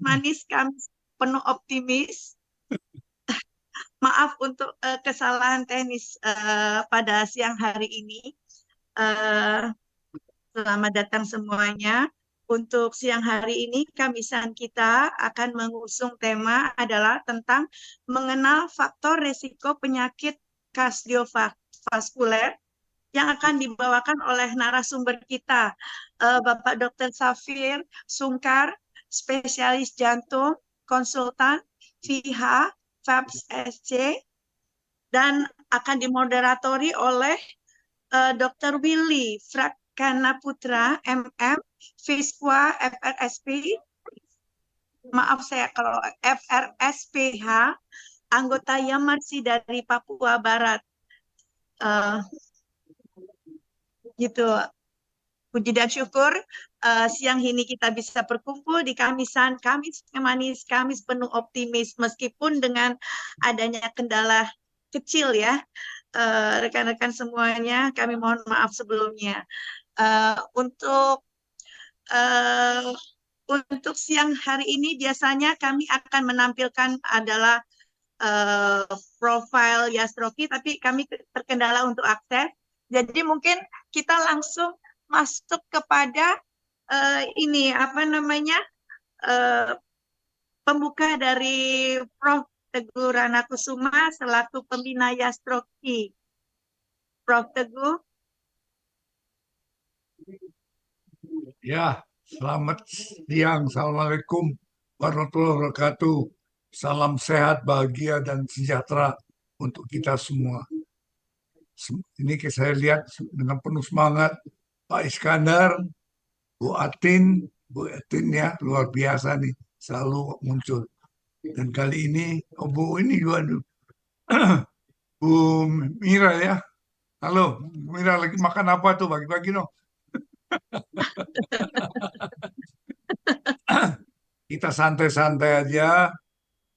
manis kami penuh optimis. Maaf untuk kesalahan teknis pada siang hari ini. Eh, Selamat datang semuanya. Untuk siang hari ini, kamisan kita akan mengusung tema adalah tentang mengenal faktor risiko penyakit kardiovaskuler yang akan dibawakan oleh narasumber kita, Bapak Dr. Safir Sungkar, spesialis jantung, konsultan, VH, FABS SC, dan akan dimoderatori oleh Dr. Willy Prakana Putra, MM, Viswa FRSP, maaf saya kalau FRSPH, anggota Yamarsi dari Papua Barat. Uh, gitu. Puji dan syukur siang ini kita bisa berkumpul di Kamisan, Kamis manis, Kamis penuh optimis meskipun dengan adanya kendala kecil ya. Rekan-rekan semuanya, kami mohon maaf sebelumnya. Untuk uh, untuk siang hari ini biasanya kami akan menampilkan adalah uh, profil Yastroki, tapi kami terkendala untuk akses. Jadi mungkin kita langsung masuk kepada ini apa namanya uh, pembuka dari Prof. Teguh Ranakusuma selaku pembina Yastroki. Prof. Teguh. Ya, selamat siang. Assalamualaikum warahmatullahi wabarakatuh. Salam sehat, bahagia, dan sejahtera untuk kita semua. Ini saya lihat dengan penuh semangat Pak Iskandar, Bu Atin ya, luar biasa nih, selalu muncul. Dan kali ini, Bu ini juga, Bu Mira ya. Halo, Bu Mira lagi makan apa tuh? Bagi-bagi dong. Kita santai-santai aja,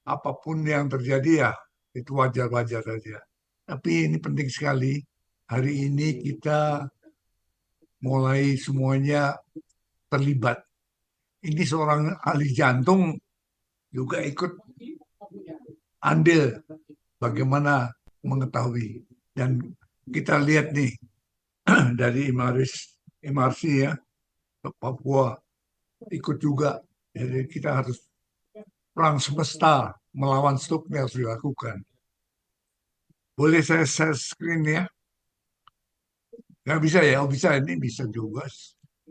apapun yang terjadi ya itu wajar-wajar saja. Tapi ini penting sekali. Hari ini kita mulai semuanya terlibat. Ini seorang ahli jantung juga ikut andil bagaimana mengetahui. Dan kita lihat nih dari MRC ya ke Papua ikut juga. Jadi kita harus perang semesta melawan stroke yang harus dilakukan. Boleh saya share screen ya? Nggak bisa ya? Oh bisa, ini bisa juga.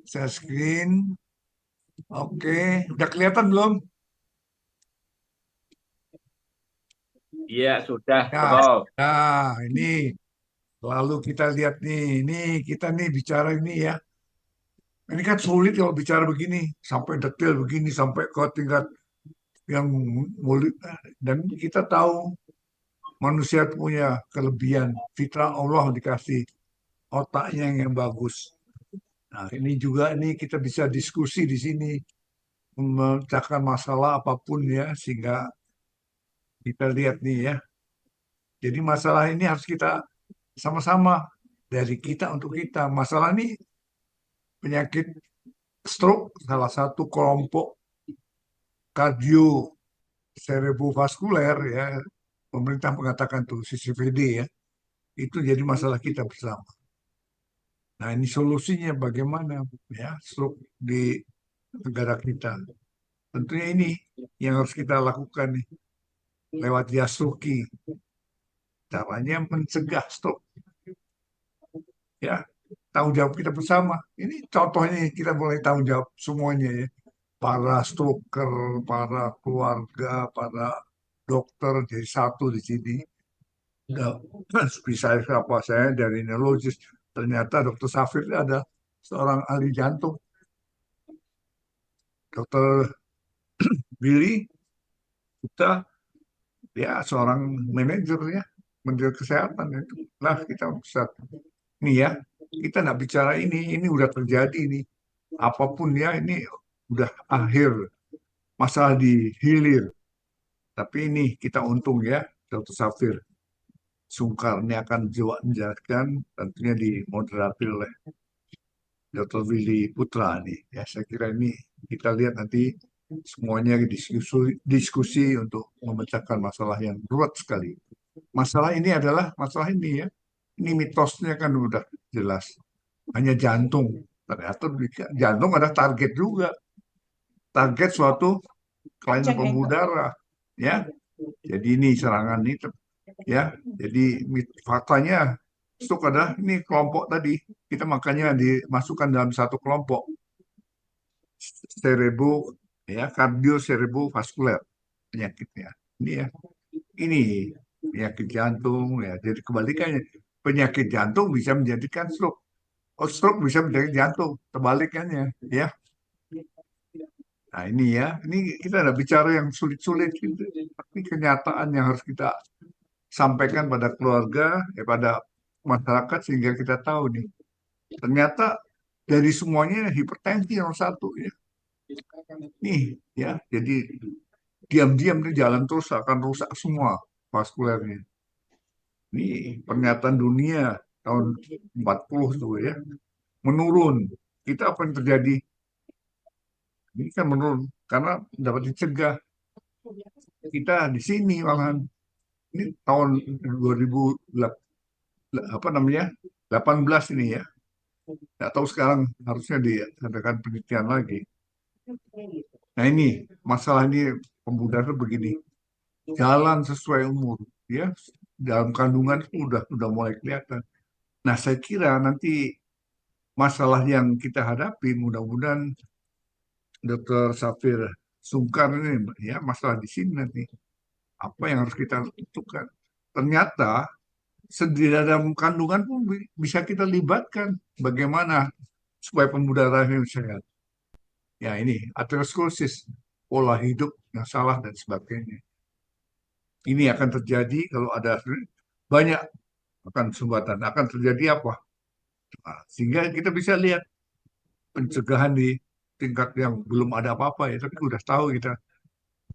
Share screen. Oke, udah kelihatan belum? Iya, sudah, Ya, Prof. nah ini lalu kita lihat nih, ini kita nih bicara ini ya. Ini kan sulit kalau bicara begini, sampai detail begini, sampai ke tingkat yang mulut. Dan kita tahu manusia punya kelebihan, fitrah Allah dikasih otaknya yang bagus. Nah, ini juga nih kita bisa diskusi di sini, memecahkan masalah apapun ya, sehingga kita lihat nih ya. Jadi masalah ini harus kita sama-sama dari kita untuk kita. Masalah ini penyakit stroke salah satu kelompok kardio cerebrovaskuler ya. Pemerintah mengatakan tuh CCVD ya. Itu jadi masalah kita bersama. Nah, ini solusinya bagaimana ya stroke di negara kita. Tentunya ini yang harus kita lakukan nih lewat Yasuki. Caranya mencegah stroke ya. Tanggung jawab kita bersama. Ini contohnya kita boleh tanggung jawab semuanya ya. Para stroker, para keluarga, para dokter jadi satu di sini. Nah, bisa apa saya dari neurologis ternyata dokter Safir ada seorang ahli jantung. Dokter Billy kita ya seorang manajer ya, menteri kesehatan itu. Lah kita bisa nih ya, kita nggak bicara ini udah terjadi nih. Apapun ya ini udah akhir masalah di hilir. Tapi ini kita untung ya, Dokter Safir. Sungkar ini akan juga menjelaskan tentunya dimoderasi oleh Dr. Willy Putra nih. Ya, saya kira ini kita lihat nanti semuanya diskusi untuk memecahkan masalah yang berat sekali. Masalah ini adalah masalah ini ya. Ini mitosnya kan udah jelas. Hanya jantung. Ternyata jantung ada target juga. Target suatu kelainan Kenceng pembuluh itu. darah. Ya, jadi ini serangan itu ya. Jadi faktanya stroke adalah ini kelompok tadi. Kita makanya dimasukkan dalam satu kelompok serebo ya kardio cerebrovaskular penyakitnya. Ini ya. Ini penyakit jantung ya. Jadi kebalikannya penyakit jantung bisa menjadikan stroke. Oh, stroke bisa menjadi jantung, kebalikannya ya. Nah ini ya, ini kita ada bicara yang sulit-sulit gitu. Tapi kenyataan yang harus kita sampaikan pada keluarga, pada masyarakat sehingga kita tahu nih. Ternyata dari semuanya hipertensi nomor satu ya. Nih ya, jadi diam-diam nih jalan terus akan rusak semua vaskulernya. Ini pernyataan dunia tahun 40 tuh ya, menurun. Kita apa yang terjadi? Ini kan menurun karena dapat dicegah. Kita di sini malahan ini tahun 2000 apa namanya 18 ini ya. Nggak tahu sekarang harusnya diadakan penelitian lagi. Nah ini masalah ini pemuda itu begini, jalan sesuai umur ya dalam kandungan itu udah mulai kelihatan. Nah saya kira nanti masalah yang kita hadapi mudah-mudahan Dr. Safir Sungkar ini ya masalah di sini nanti apa yang harus kita tentukan. Ternyata di dalam kandungan pun bisa kita libatkan bagaimana supaya pembuluh darah ini sehat. Ya ini aterosklerosis, pola hidup yang salah dan sebagainya. Ini akan terjadi kalau ada banyak akan sumbatan. Akan terjadi apa? Nah, sehingga kita bisa lihat pencegahan di tingkat yang belum ada apa-apa ya, tapi udah tahu kita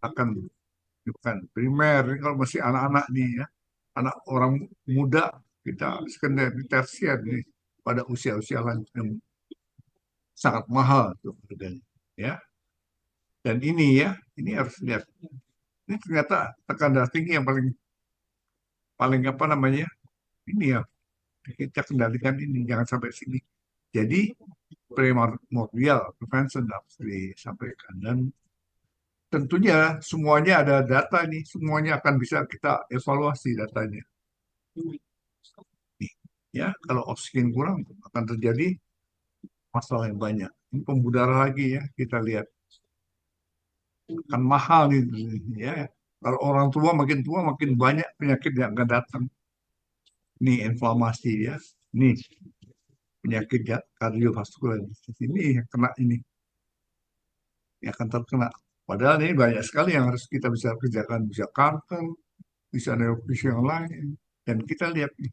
akan bukan primer ini kalau masih anak-anak nih ya, anak orang muda kita sekunder, tersier nih pada usia-usia lanjut yang sangat mahal tuh harganya ya. Dan ini ya, ini harus lihat. Ini ternyata tekanan darah tinggi yang paling paling apa namanya? Ini ya kita kendalikan ini jangan sampai sini. Jadi primordial prevention harus disampaikan dan tentunya semuanya ada data ini, semuanya akan bisa kita evaluasi datanya. Nih, ya kalau oksigen kurang akan terjadi masalah yang banyak. Ini pembuluh darah lagi ya kita lihat akan mahal nih ya. Kalau orang tua makin banyak penyakit yang akan datang. Ini inflamasi ya. Ini penyakit ya, kardiovaskular. Ini yang kena ini yang akan terkena. Padahal ini banyak sekali yang harus kita bisa kerjakan, bisa kanker, bisa neurologi yang lain. Dan kita lihat nih,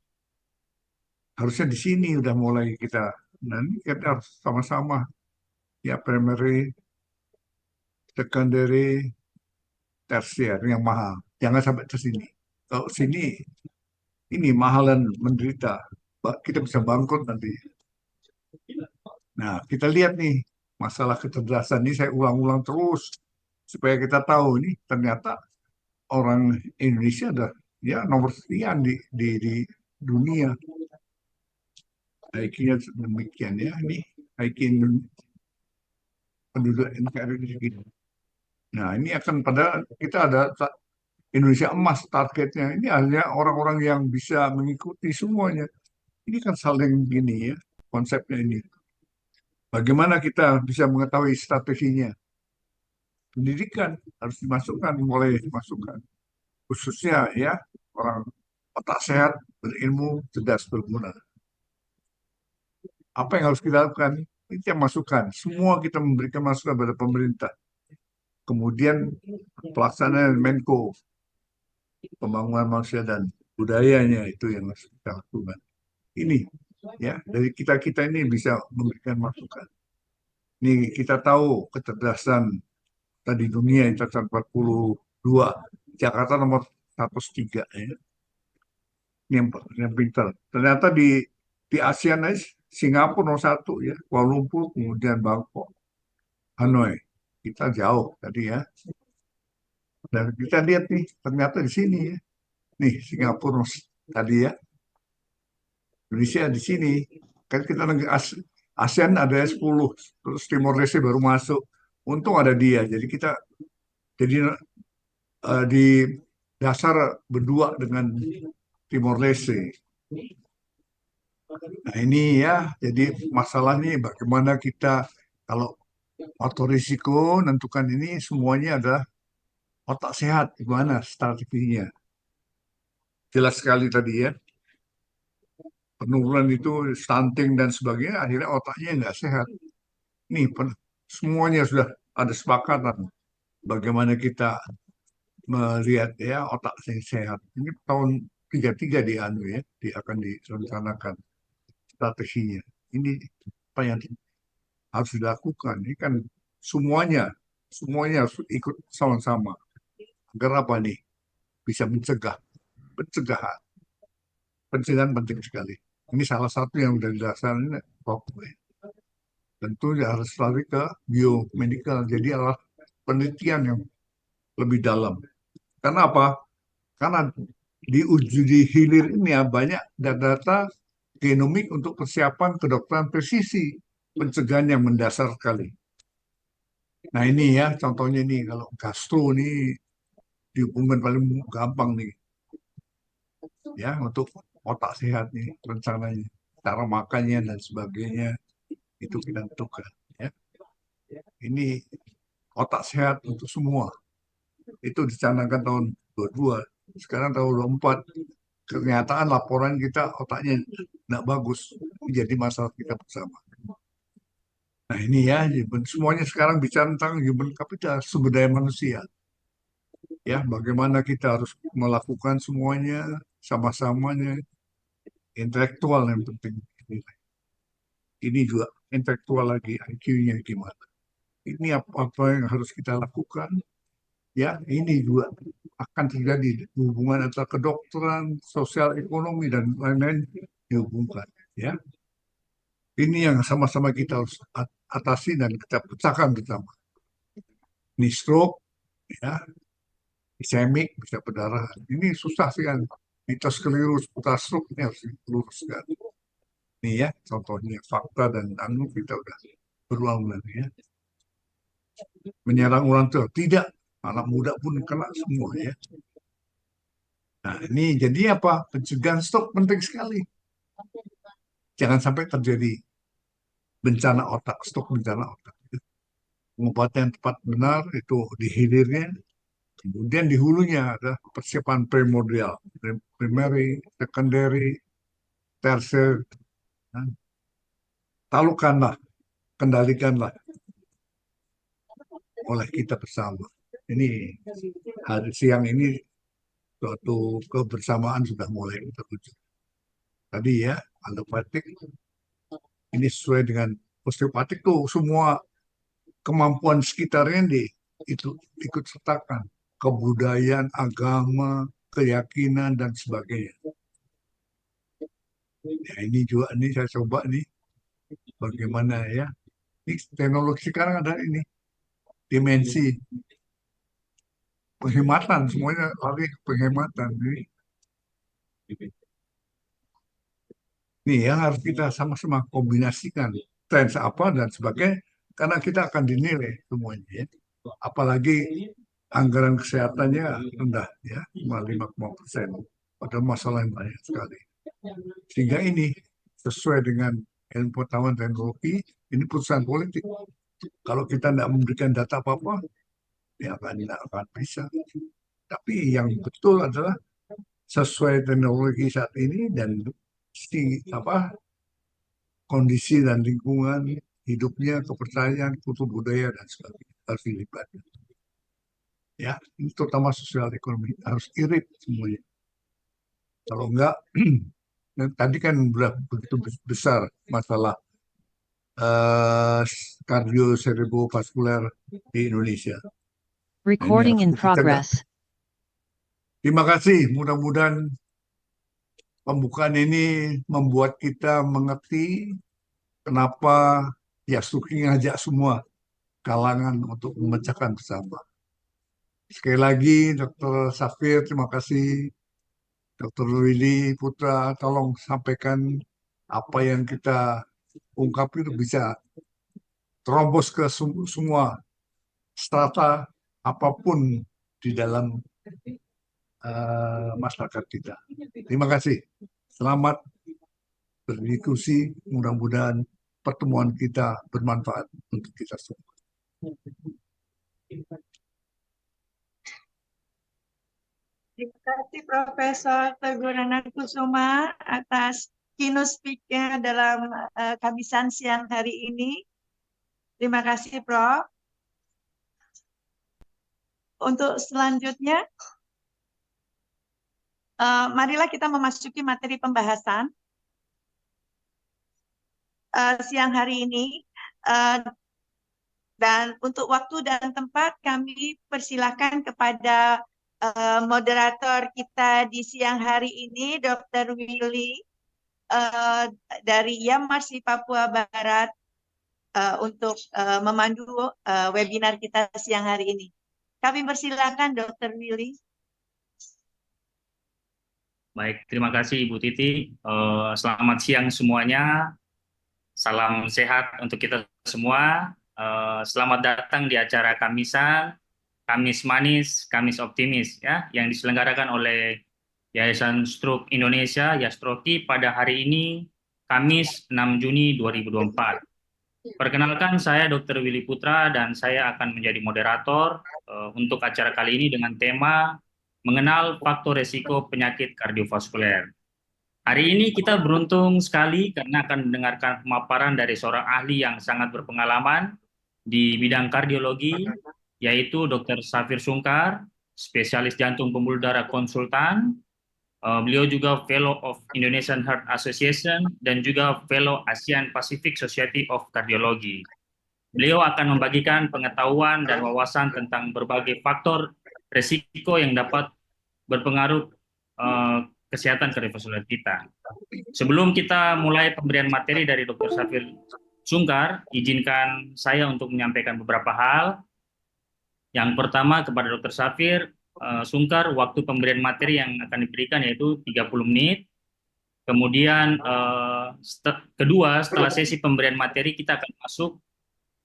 harusnya di sini udah mulai kita, dan kita harus sama-sama ya primary, secondary, tersier yang mahal. Jangan sampai ke sini. Kalau sini ini mahal dan menderita, kita bisa bangkrut nanti. Nah, kita lihat nih masalah kecerdasan ini saya ulang-ulang terus supaya kita tahu ini ternyata orang Indonesia ada ya nomor sekian di dunia. IQ-nya demikian ya ini IQ penduduk NKRI segini. Nah ini akan pada kita ada Indonesia emas targetnya. Ini hanya orang-orang yang bisa mengikuti semuanya. Ini kan saling gini ya konsepnya ini. Bagaimana kita bisa mengetahui strateginya? Pendidikan harus dimasukkan, mulai dimasukkan. Khususnya ya orang otak sehat, berilmu, cerdas, berguna. Apa yang harus kita lakukan? Itu yang masukan. Semua kita memberikan masukan pada pemerintah. Kemudian pelaksanaan Menko, pembangunan manusia dan budayanya itu yang harus kita lakukan. Ini ya dari kita ini bisa memberikan masukan. Ini kita tahu kecerdasan tadi dunia yang 42, Jakarta nomor 103 ya. Ini yang pintar. Ternyata di ASEAN aja Singapura nomor satu ya, Kuala Lumpur, kemudian Bangkok, Hanoi. kita jauh tadi ya. Dan kita lihat nih, ternyata di sini ya. Nih, Singapura tadi ya, Indonesia di sini. Kan kita negara ASEAN ada 10, terus Timor Leste baru masuk. Untung ada dia, jadi kita jadi di dasar berdua dengan Timor Leste. Nah ini ya, jadi masalahnya bagaimana kita kalau faktor risiko menentukan ini semuanya adalah otak sehat, gimana strateginya. Jelas sekali tadi ya, penurunan itu stunting dan sebagainya, akhirnya otaknya nggak sehat. Nih, semuanya sudah ada sepakatan bagaimana kita melihat ya otak yang sehat. Ini tahun 33 di anu ya, akan direncanakan strateginya. Ini apa yang harus dilakukan? Ini kan semuanya, semuanya harus ikut sama-sama. Agar apa nih? Bisa mencegah, pencegahan. Pencegahan penting sekali. Ini salah satu yang sudah dilaksanakan Papua. Tentu ya harus lari ke biomedical. Jadi adalah penelitian yang lebih dalam. Karena apa? Karena di uji di hilir ini ya banyak data-data genomik untuk persiapan kedokteran presisi pencegahan yang mendasar sekali. Nah ini ya contohnya nih kalau gastro ini dihubungkan paling gampang nih ya untuk otak sehat nih rencananya cara makannya dan sebagainya itu kita tentukan ya. Ini otak sehat untuk semua itu dicanangkan tahun 22, sekarang tahun 24. Kenyataan laporan kita otaknya tidak bagus, menjadi masalah kita bersama. Nah ini ya, semuanya sekarang bicara tentang human capital, sumber daya manusia. Ya, bagaimana kita harus melakukan semuanya sama-samanya, intelektual yang penting. Ini juga intelektual lagi, IQ-nya gimana. Ini apa yang harus kita lakukan. Ya, ini juga akan terjadi hubungan antara kedokteran, sosial ekonomi dan lain-lain dihubungkan. Ya, ini yang sama-sama kita harus atasi dan kita pecahkan bersama. Ini stroke, ya, ischemic, bisa pendarahan. Ini susah sih kan. Mitos keliru seputar stroke ini harus diluruskan. Ini ya, contohnya fakta dan anu kita udah berulang ya. Menyerang orang tua tidak, anak muda pun kena semua ya. Nah ini jadi apa? Pencegahan stroke penting sekali. Jangan sampai terjadi bencana otak, stroke bencana otak. Pengobatan yang tepat benar itu di hilirnya, kemudian di hulunya ada persiapan primordial, primary, secondary, tertiary. Talukanlah, kendalikanlah oleh kita bersama. Ini hari siang ini suatu kebersamaan sudah mulai terwujud. Tadi ya, allopatik ini sesuai dengan osteopatik tuh semua kemampuan sekitarnya itu ikut sertakan kebudayaan, agama, keyakinan dan sebagainya. Ya, ini juga nih saya coba nih bagaimana ya. Ini teknologi sekarang ada ini dimensi penghematan semuanya lari ke penghematan ini yang harus kita sama-sama kombinasikan tren apa dan sebagainya karena kita akan dinilai semuanya ya. Apalagi anggaran kesehatannya rendah ya 5,5%, padahal masalah yang banyak sekali sehingga ini sesuai dengan ilmu pengetahuan teknologi ini putusan politik kalau kita tidak memberikan data apa-apa ya tidak akan bisa. Tapi yang betul adalah sesuai teknologi saat ini dan kondisi dan lingkungan hidupnya, kepercayaan, kultur budaya dan sebagainya harus dilibatkan. Ya, ini terutama sosial ekonomi harus irit semuanya. Kalau enggak, tadi kan begitu besar masalah kardiocerebrovaskular di Indonesia. Recording in progress. Terima kasih. Mudah-mudahan pembukaan ini membuat kita mengerti kenapa ya Suki ngajak semua kalangan untuk memecahkan bersama. Sekali lagi, Dr. Safir, terima kasih. Dr. Willy Putra, tolong sampaikan apa yang kita ungkap itu bisa terobos ke semua strata apapun di dalam masyarakat kita. Terima kasih. Selamat berdiskusi. Mudah-mudahan pertemuan kita bermanfaat untuk kita semua. Terima kasih Profesor Teguh Kusuma atas keynote speaker dalam Kamisan siang hari ini. Terima kasih Prof. Untuk selanjutnya, marilah kita memasuki materi pembahasan siang hari ini. Dan untuk waktu dan tempat kami persilakan kepada moderator kita di siang hari ini, Dr. Willy dari Yamarsi Papua Barat untuk memandu webinar kita siang hari ini. Kami persilakan Dr. Willy. Baik, terima kasih Ibu Titi. Selamat siang semuanya. Salam sehat untuk kita semua. Selamat datang di acara Kamisan, Kamis Manis, Kamis Optimis, ya, yang diselenggarakan oleh Yayasan Stroke Indonesia, Yastroki, pada hari ini, Kamis 6 Juni 2024. Perkenalkan, saya Dr. Willy Putra dan saya akan menjadi moderator untuk acara kali ini dengan tema mengenal faktor resiko penyakit kardiovaskuler. Hari ini kita beruntung sekali karena akan mendengarkan pemaparan dari seorang ahli yang sangat berpengalaman di bidang kardiologi, yaitu Dr. Safir Sungkar, spesialis jantung pembuluh darah konsultan. Beliau juga Fellow of Indonesian Heart Association dan juga Fellow ASEAN Pacific Society of Cardiology. Beliau akan membagikan pengetahuan dan wawasan tentang berbagai faktor resiko yang dapat berpengaruh kesehatan kardiovaskuler kita. Sebelum kita mulai pemberian materi dari Dr. Safir Sungkar, izinkan saya untuk menyampaikan beberapa hal. Yang pertama kepada Dr. Safir Sungkar, waktu pemberian materi yang akan diberikan yaitu 30 menit. Kemudian kedua, setelah sesi pemberian materi kita akan masuk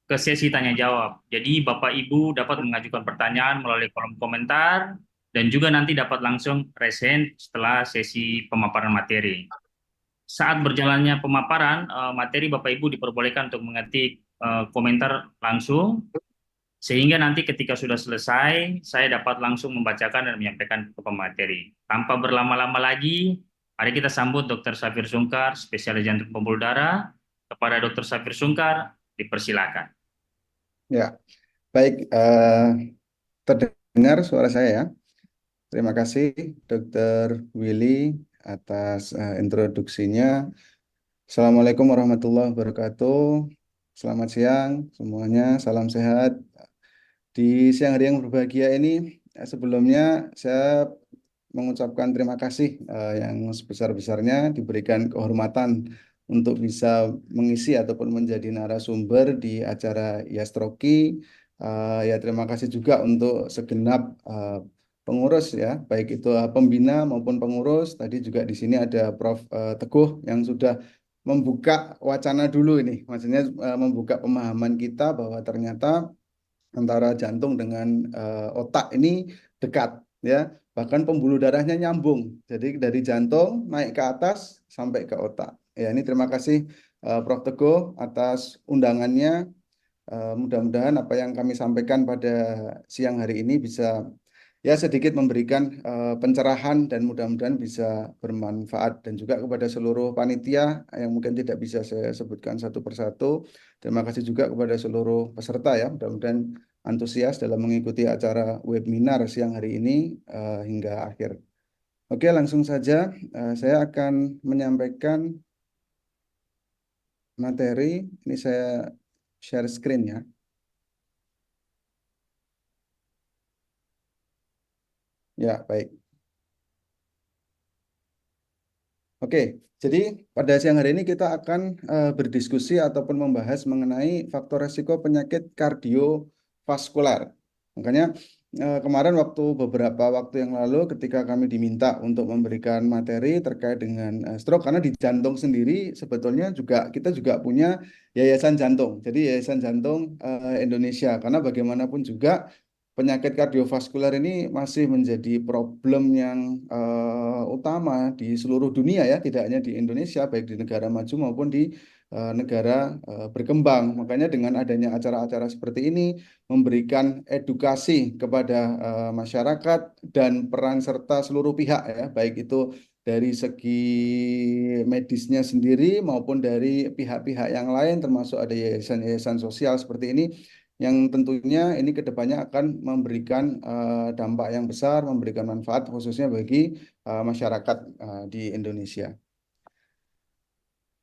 ke sesi tanya jawab. Jadi Bapak Ibu dapat mengajukan pertanyaan melalui kolom komentar dan juga nanti dapat langsung raise hand setelah sesi pemaparan materi. Saat berjalannya pemaparan materi, Bapak Ibu diperbolehkan untuk mengetik komentar langsung, sehingga nanti ketika sudah selesai, saya dapat langsung membacakan dan menyampaikan ke pemateri. Tanpa berlama-lama lagi, mari kita sambut Dr. Safir Sungkar, spesialis jantung pembuluh darah. Kepada Dr. Safir Sungkar, dipersilakan. Ya, baik. Terdengar suara saya ya. Terima kasih Dr. Willy atas introduksinya. Assalamualaikum warahmatullahi wabarakatuh. Selamat siang semuanya, salam sehat. Di siang hari yang berbahagia ini, sebelumnya saya mengucapkan terima kasih yang sebesar-besarnya diberikan kehormatan untuk bisa mengisi ataupun menjadi narasumber di acara Yastroki. Ya, terima kasih juga untuk segenap pengurus ya, baik itu pembina maupun pengurus. Tadi juga di sini ada Prof. Teguh yang sudah membuka wacana dulu ini, maksudnya membuka pemahaman kita bahwa ternyata antara jantung dengan otak ini dekat ya, bahkan pembuluh darahnya nyambung, jadi dari jantung naik ke atas sampai ke otak ya. Ini terima kasih Prof. Teguh atas undangannya. Mudah-mudahan apa yang kami sampaikan pada siang hari ini bisa ya sedikit memberikan pencerahan dan mudah-mudahan bisa bermanfaat, dan juga kepada seluruh panitia yang mungkin tidak bisa saya sebutkan satu persatu. Terima kasih juga kepada seluruh peserta ya, mudah-mudahan antusias dalam mengikuti acara webinar siang hari ini hingga akhir. Oke, langsung saja saya akan menyampaikan materi. Ini saya share screen ya. Ya, baik. Oke, jadi pada siang hari ini kita akan berdiskusi ataupun membahas mengenai faktor resiko penyakit kardiovaskuler. Makanya kemarin beberapa waktu yang lalu ketika kami diminta untuk memberikan materi terkait dengan stroke, karena di jantung sendiri sebetulnya kita juga punya yayasan jantung. Jadi Yayasan Jantung Indonesia, karena bagaimanapun juga penyakit kardiovaskuler ini masih menjadi problem yang utama di seluruh dunia ya, tidak hanya di Indonesia, baik di negara maju maupun di negara berkembang. Makanya dengan adanya acara-acara seperti ini memberikan edukasi kepada masyarakat dan peran serta seluruh pihak ya, baik itu dari segi medisnya sendiri maupun dari pihak-pihak yang lain, termasuk ada yayasan-yayasan sosial seperti ini, yang tentunya ini kedepannya akan memberikan dampak yang besar, memberikan manfaat khususnya bagi masyarakat di Indonesia.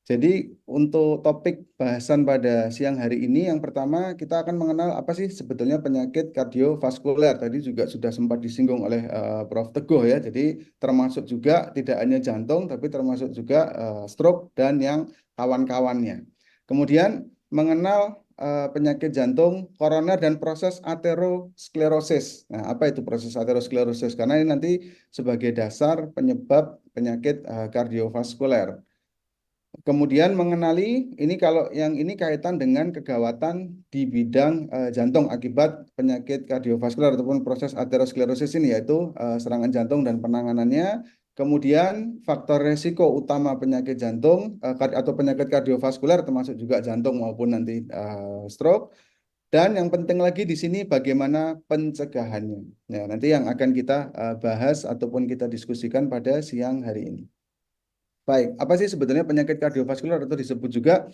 Jadi untuk topik bahasan pada siang hari ini, yang pertama kita akan mengenal apa sih sebetulnya penyakit kardiovaskuler. Tadi juga sudah sempat disinggung oleh Prof. Teguh ya. Jadi termasuk juga tidak hanya jantung, tapi termasuk juga stroke dan yang kawan-kawannya. Kemudian mengenal penyakit jantung koroner dan proses aterosklerosis. Nah, apa itu proses aterosklerosis? Karena ini nanti sebagai dasar penyebab penyakit kardiovaskuler. Kemudian mengenali ini, kalau yang ini kaitan dengan kegawatan di bidang jantung akibat penyakit kardiovaskuler ataupun proses aterosklerosis ini, yaitu serangan jantung dan penanganannya. Kemudian faktor resiko utama penyakit jantung atau penyakit kardiovaskuler termasuk juga jantung maupun nanti stroke. Dan yang penting lagi di sini bagaimana pencegahannya. Ya, nanti yang akan kita bahas ataupun kita diskusikan pada siang hari ini. Baik, apa sih sebetulnya penyakit kardiovaskuler atau disebut juga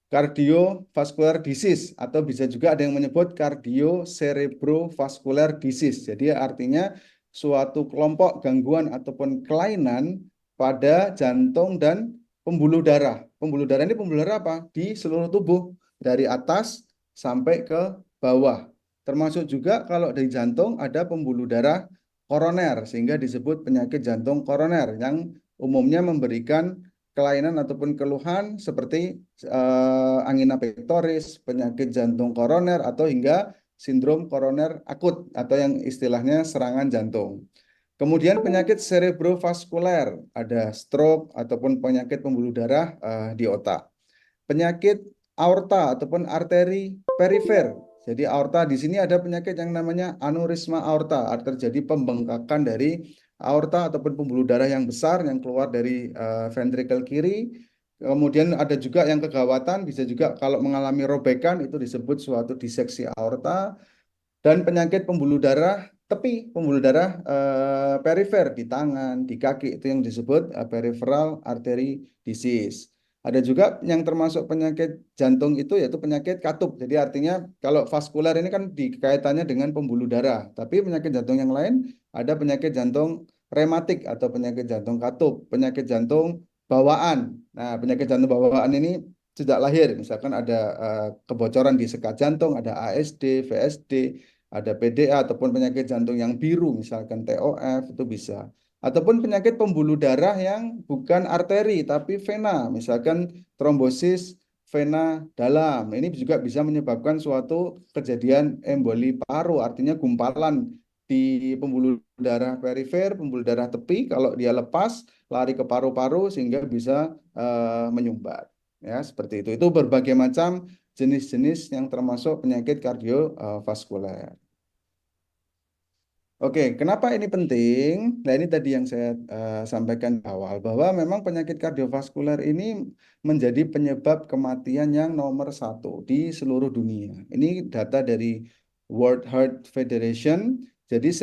cardiovascular disease, atau bisa juga ada yang menyebut cardiocerebrovascular disease. Jadi artinya suatu kelompok gangguan ataupun kelainan pada jantung dan pembuluh darah. Pembuluh darah ini pembuluh darah apa? Di seluruh tubuh, dari atas sampai ke bawah. Termasuk juga kalau di jantung ada pembuluh darah koroner, sehingga disebut penyakit jantung koroner yang umumnya memberikan kelainan ataupun keluhan seperti angina pectoris, penyakit jantung koroner, atau hingga sindrom koroner akut atau yang istilahnya serangan jantung. Kemudian penyakit cerebrovaskuler, ada stroke ataupun penyakit pembuluh darah di otak. Penyakit aorta ataupun arteri perifer. Jadi aorta di sini ada penyakit yang namanya aneurisma aorta, terjadi pembengkakan dari aorta ataupun pembuluh darah yang besar yang keluar dari ventrikel kiri. Kemudian ada juga yang kegawatan, bisa juga kalau mengalami robekan itu disebut suatu diseksi aorta. Dan penyakit pembuluh darah tepi, pembuluh darah perifer di tangan, di kaki, itu yang disebut peripheral artery disease. Ada juga yang termasuk penyakit jantung itu yaitu penyakit katup. Jadi artinya kalau vaskuler ini kan dikaitannya dengan pembuluh darah. Tapi penyakit jantung yang lain ada penyakit jantung rematik atau penyakit jantung katup, penyakit jantung bawaan. Nah, penyakit jantung bawaan ini sejak lahir. Misalkan ada kebocoran di sekat jantung, ada ASD, VSD, ada PDA ataupun penyakit jantung yang biru, misalkan TOF, itu bisa. Ataupun penyakit pembuluh darah yang bukan arteri tapi vena, misalkan trombosis vena dalam. Ini juga bisa menyebabkan suatu kejadian emboli paru, artinya gumpalan di pembuluh darah perifer, pembuluh darah tepi, kalau dia lepas lari ke paru-paru sehingga bisa menyumbat. Ya, seperti itu. Itu berbagai macam jenis-jenis yang termasuk penyakit kardiovaskuler. Oke, kenapa ini penting? Nah, ini tadi yang saya sampaikan di awal, bahwa memang penyakit kardiovaskuler ini menjadi penyebab kematian yang nomor 1 di seluruh dunia. Ini data dari World Heart Federation. Jadi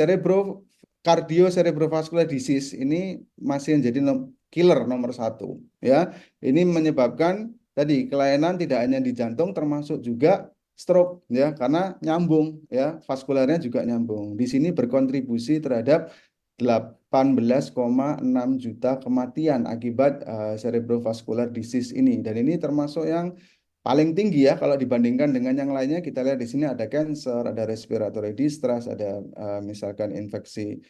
cardiocerebrovascular disease ini masih menjadi killer nomor 1. Ya, ini menyebabkan tadi kelainan tidak hanya di jantung, termasuk juga stroke ya, karena nyambung ya, vaskulernya juga nyambung. Di sini berkontribusi terhadap 18,6 juta kematian akibat cerebrovascular disease ini, dan ini termasuk yang paling tinggi ya kalau dibandingkan dengan yang lainnya. Kita lihat di sini ada cancer, ada respiratory distress, ada misalkan infeksi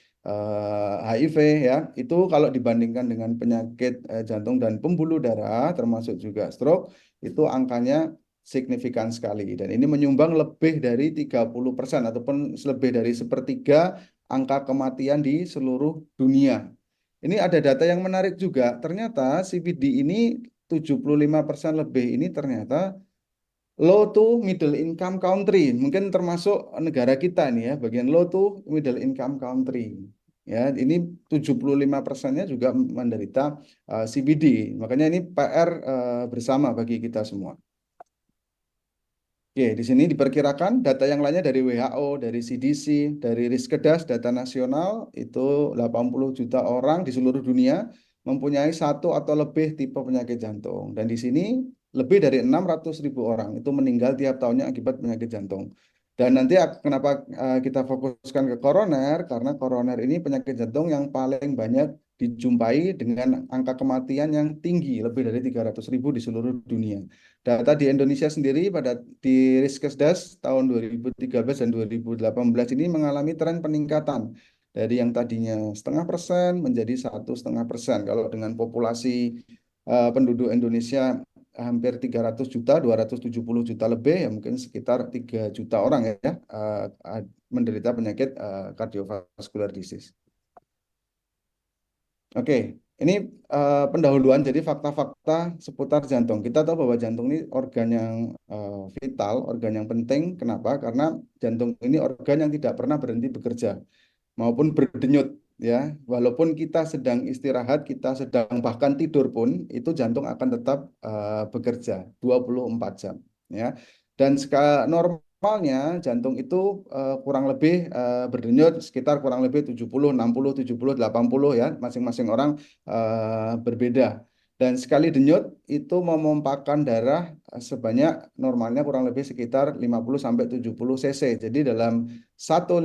HIV ya. Itu kalau dibandingkan dengan penyakit jantung dan pembuluh darah termasuk juga stroke, itu angkanya signifikan sekali dan ini menyumbang lebih dari 30% ataupun lebih dari sepertiga angka kematian di seluruh dunia. Ini ada data yang menarik juga. Ternyata CVD ini 75% lebih ini ternyata low to middle income country. Mungkin termasuk negara kita nih ya, bagian low to middle income country. Ya, ini 75%-nya juga menderita CVD. Makanya ini PR bersama bagi kita semua. Oke, di sini diperkirakan data yang lainnya dari WHO, dari CDC, dari Riskedas, data nasional itu 80 juta orang di seluruh dunia mempunyai satu atau lebih tipe penyakit jantung. Dan di sini lebih dari 600.000 orang itu meninggal tiap tahunnya akibat penyakit jantung. Dan nanti kenapa kita fokuskan ke koroner? Karena koroner ini penyakit jantung yang paling banyak dijumpai dengan angka kematian yang tinggi, lebih dari 300.000 di seluruh dunia. Data di Indonesia sendiri di Riskesdas tahun 2013 dan 2018 ini mengalami tren peningkatan dari yang tadinya 0,5% menjadi 1,5%. Kalau dengan populasi penduduk Indonesia hampir 300 juta, 270 juta lebih, ya mungkin sekitar 3 juta orang ya menderita penyakit cardiovascular disease. Oke, ini pendahuluan jadi fakta-fakta seputar jantung. Kita tahu bahwa jantung ini organ yang vital, organ yang penting. Kenapa? Karena jantung ini organ yang tidak pernah berhenti bekerja maupun berdenyut ya. Walaupun kita sedang istirahat, kita sedang bahkan tidur pun itu jantung akan tetap bekerja 24 jam ya. Dan normalnya jantung itu kurang lebih berdenyut sekitar kurang lebih 70, 60, 70, 80 ya, masing-masing orang berbeda. Dan sekali denyut itu memompahkan darah sebanyak normalnya kurang lebih sekitar 50 sampai 70 cc. Jadi dalam satu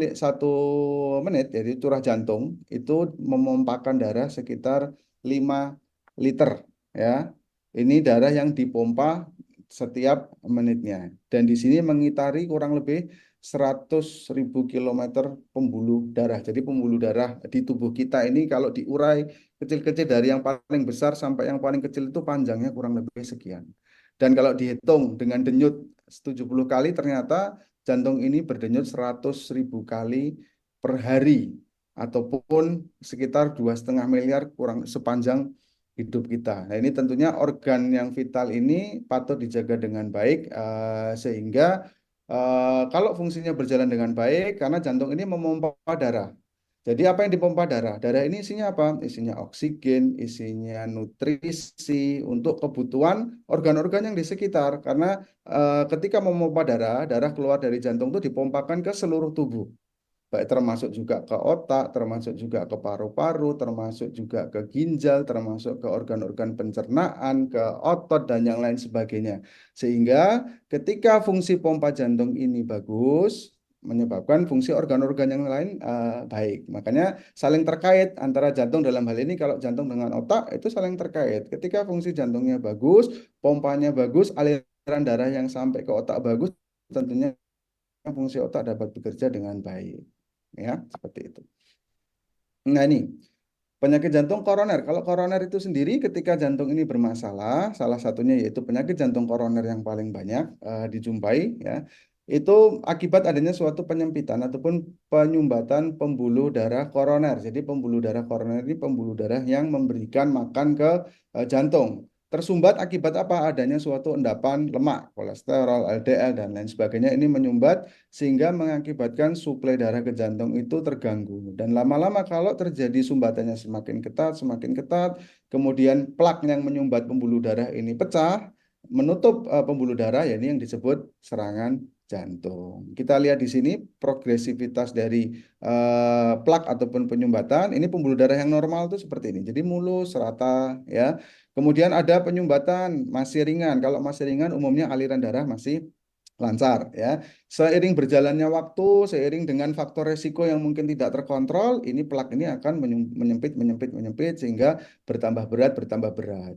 menit jadi curah jantung itu memompahkan darah sekitar 5 liter ya. Ini darah yang dipompa setiap menitnya. Dan di sini mengitari kurang lebih 100.000 kilometer pembuluh darah. Jadi pembuluh darah di tubuh kita ini kalau diurai kecil-kecil dari yang paling besar sampai yang paling kecil itu panjangnya kurang lebih sekian. Dan kalau dihitung dengan denyut 70 kali ternyata jantung ini berdenyut 100.000 kali per hari ataupun sekitar 2,5 miliar kurang sepanjang hidup kita. Nah, ini tentunya organ yang vital ini patut dijaga dengan baik sehingga kalau fungsinya berjalan dengan baik karena jantung ini memompa darah. Jadi apa yang dipompa darah? Darah ini isinya apa? Isinya oksigen, isinya nutrisi untuk kebutuhan organ-organ yang di sekitar. Karena ketika memompa darah, darah keluar dari jantung itu dipompakan ke seluruh tubuh. Baik termasuk juga ke otak, termasuk juga ke paru-paru, termasuk juga ke ginjal, termasuk ke organ-organ pencernaan, ke otot, dan yang lain sebagainya. Sehingga ketika fungsi pompa jantung ini bagus, menyebabkan fungsi organ-organ yang lain baik. Makanya saling terkait antara jantung dalam hal ini, kalau jantung dengan otak itu saling terkait. Ketika fungsi jantungnya bagus, pompanya bagus, aliran darah yang sampai ke otak bagus, tentunya fungsi otak dapat bekerja dengan baik. Ya, seperti itu. Nah, ini penyakit jantung koroner. Kalau koroner itu sendiri ketika jantung ini bermasalah, salah satunya yaitu penyakit jantung koroner yang paling banyak dijumpai ya. Itu akibat adanya suatu penyempitan ataupun penyumbatan pembuluh darah koroner. Jadi pembuluh darah koroner ini pembuluh darah yang memberikan makan ke jantung. Tersumbat akibat apa? Adanya suatu endapan lemak, kolesterol, LDL, dan lain sebagainya. Ini menyumbat sehingga mengakibatkan suplai darah ke jantung itu terganggu. Dan lama-lama kalau terjadi sumbatannya semakin ketat, kemudian plak yang menyumbat pembuluh darah ini pecah, menutup pembuluh darah, ya ini yang disebut serangan jantung. Kita lihat di sini progresivitas dari plak ataupun penyumbatan. Ini pembuluh darah yang normal itu seperti ini. Jadi mulus, rata, ya. Kemudian ada penyumbatan masih ringan. Kalau masih ringan umumnya aliran darah masih lancar ya. Seiring berjalannya waktu, seiring dengan faktor resiko yang mungkin tidak terkontrol, ini plak ini akan menyempit sehingga bertambah berat.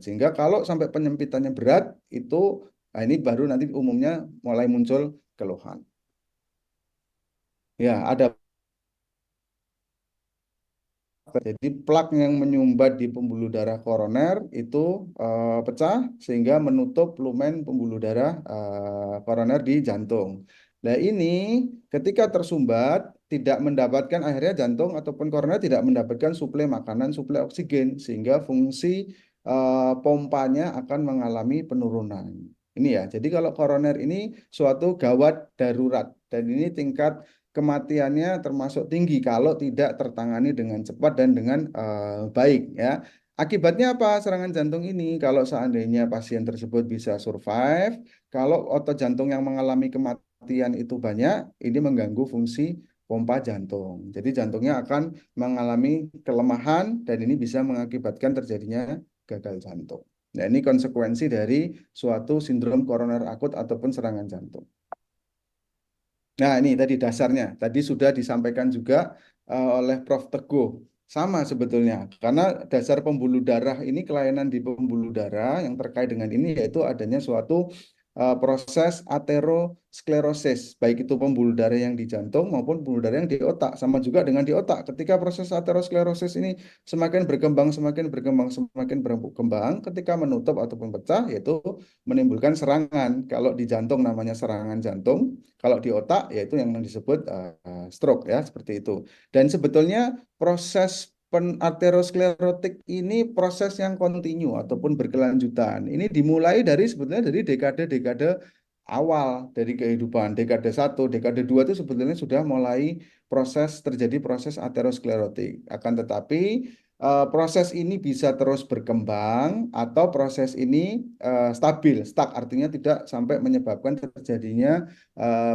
Sehingga kalau sampai penyempitannya berat itu Nah, ini baru nanti umumnya mulai muncul keluhan. Ya, ada. Jadi plak yang menyumbat di pembuluh darah koroner itu pecah sehingga menutup lumen pembuluh darah koroner di jantung. Nah ini ketika tersumbat tidak mendapatkan akhirnya jantung ataupun koroner tidak mendapatkan suplai makanan, suplai oksigen sehingga fungsi pompanya akan mengalami penurunan. Ini ya. Jadi kalau koroner ini suatu gawat darurat dan ini tingkat kematiannya termasuk tinggi kalau tidak tertangani dengan cepat dan dengan baik ya. Akibatnya apa serangan jantung ini? Kalau seandainya pasien tersebut bisa survive, kalau otot jantung yang mengalami kematian itu banyak, ini mengganggu fungsi pompa jantung. Jadi jantungnya akan mengalami kelemahan dan ini bisa mengakibatkan terjadinya gagal jantung. Nah, ini konsekuensi dari suatu sindrom koroner akut ataupun serangan jantung. Nah, ini tadi dasarnya. Tadi sudah disampaikan juga oleh Prof. Teguh. Sama sebetulnya. Karena dasar pembuluh darah ini, kelainan di pembuluh darah yang terkait dengan ini yaitu adanya suatu proses aterosklerosis. Baik itu pembuluh darah yang di jantung maupun pembuluh darah yang di otak. Sama juga dengan di otak. Ketika proses aterosklerosis ini semakin berkembang, semakin berkembang, ketika menutup ataupun pecah, yaitu menimbulkan serangan. Kalau di jantung namanya serangan jantung. Kalau di otak yaitu yang disebut stroke ya seperti itu. Dan sebetulnya proses aterosklerotik ini proses yang kontinu ataupun berkelanjutan. Ini dimulai dari sebetulnya dari dekade-dekade awal dari kehidupan. Dekade 1, dekade 2 itu sebetulnya sudah mulai terjadi proses aterosklerotik. Akan tetapi proses ini bisa terus berkembang atau proses ini stabil, stuck artinya tidak sampai menyebabkan terjadinya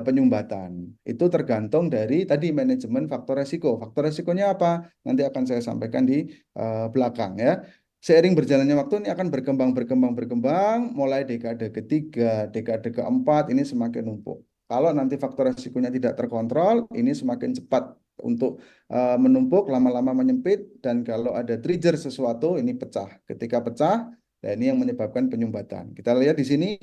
penyumbatan. Itu tergantung dari tadi manajemen faktor resiko. Faktor resikonya apa? Nanti akan saya sampaikan di belakang ya. Seiring berjalannya waktu ini akan berkembang, mulai dekade ketiga, dekade keempat ini semakin numpuk. Kalau nanti faktor resikonya tidak terkontrol, ini semakin cepat untuk menumpuk, lama-lama menyempit, dan kalau ada trigger sesuatu, ini pecah. Ketika pecah, nah ini yang menyebabkan penyumbatan. Kita lihat di sini,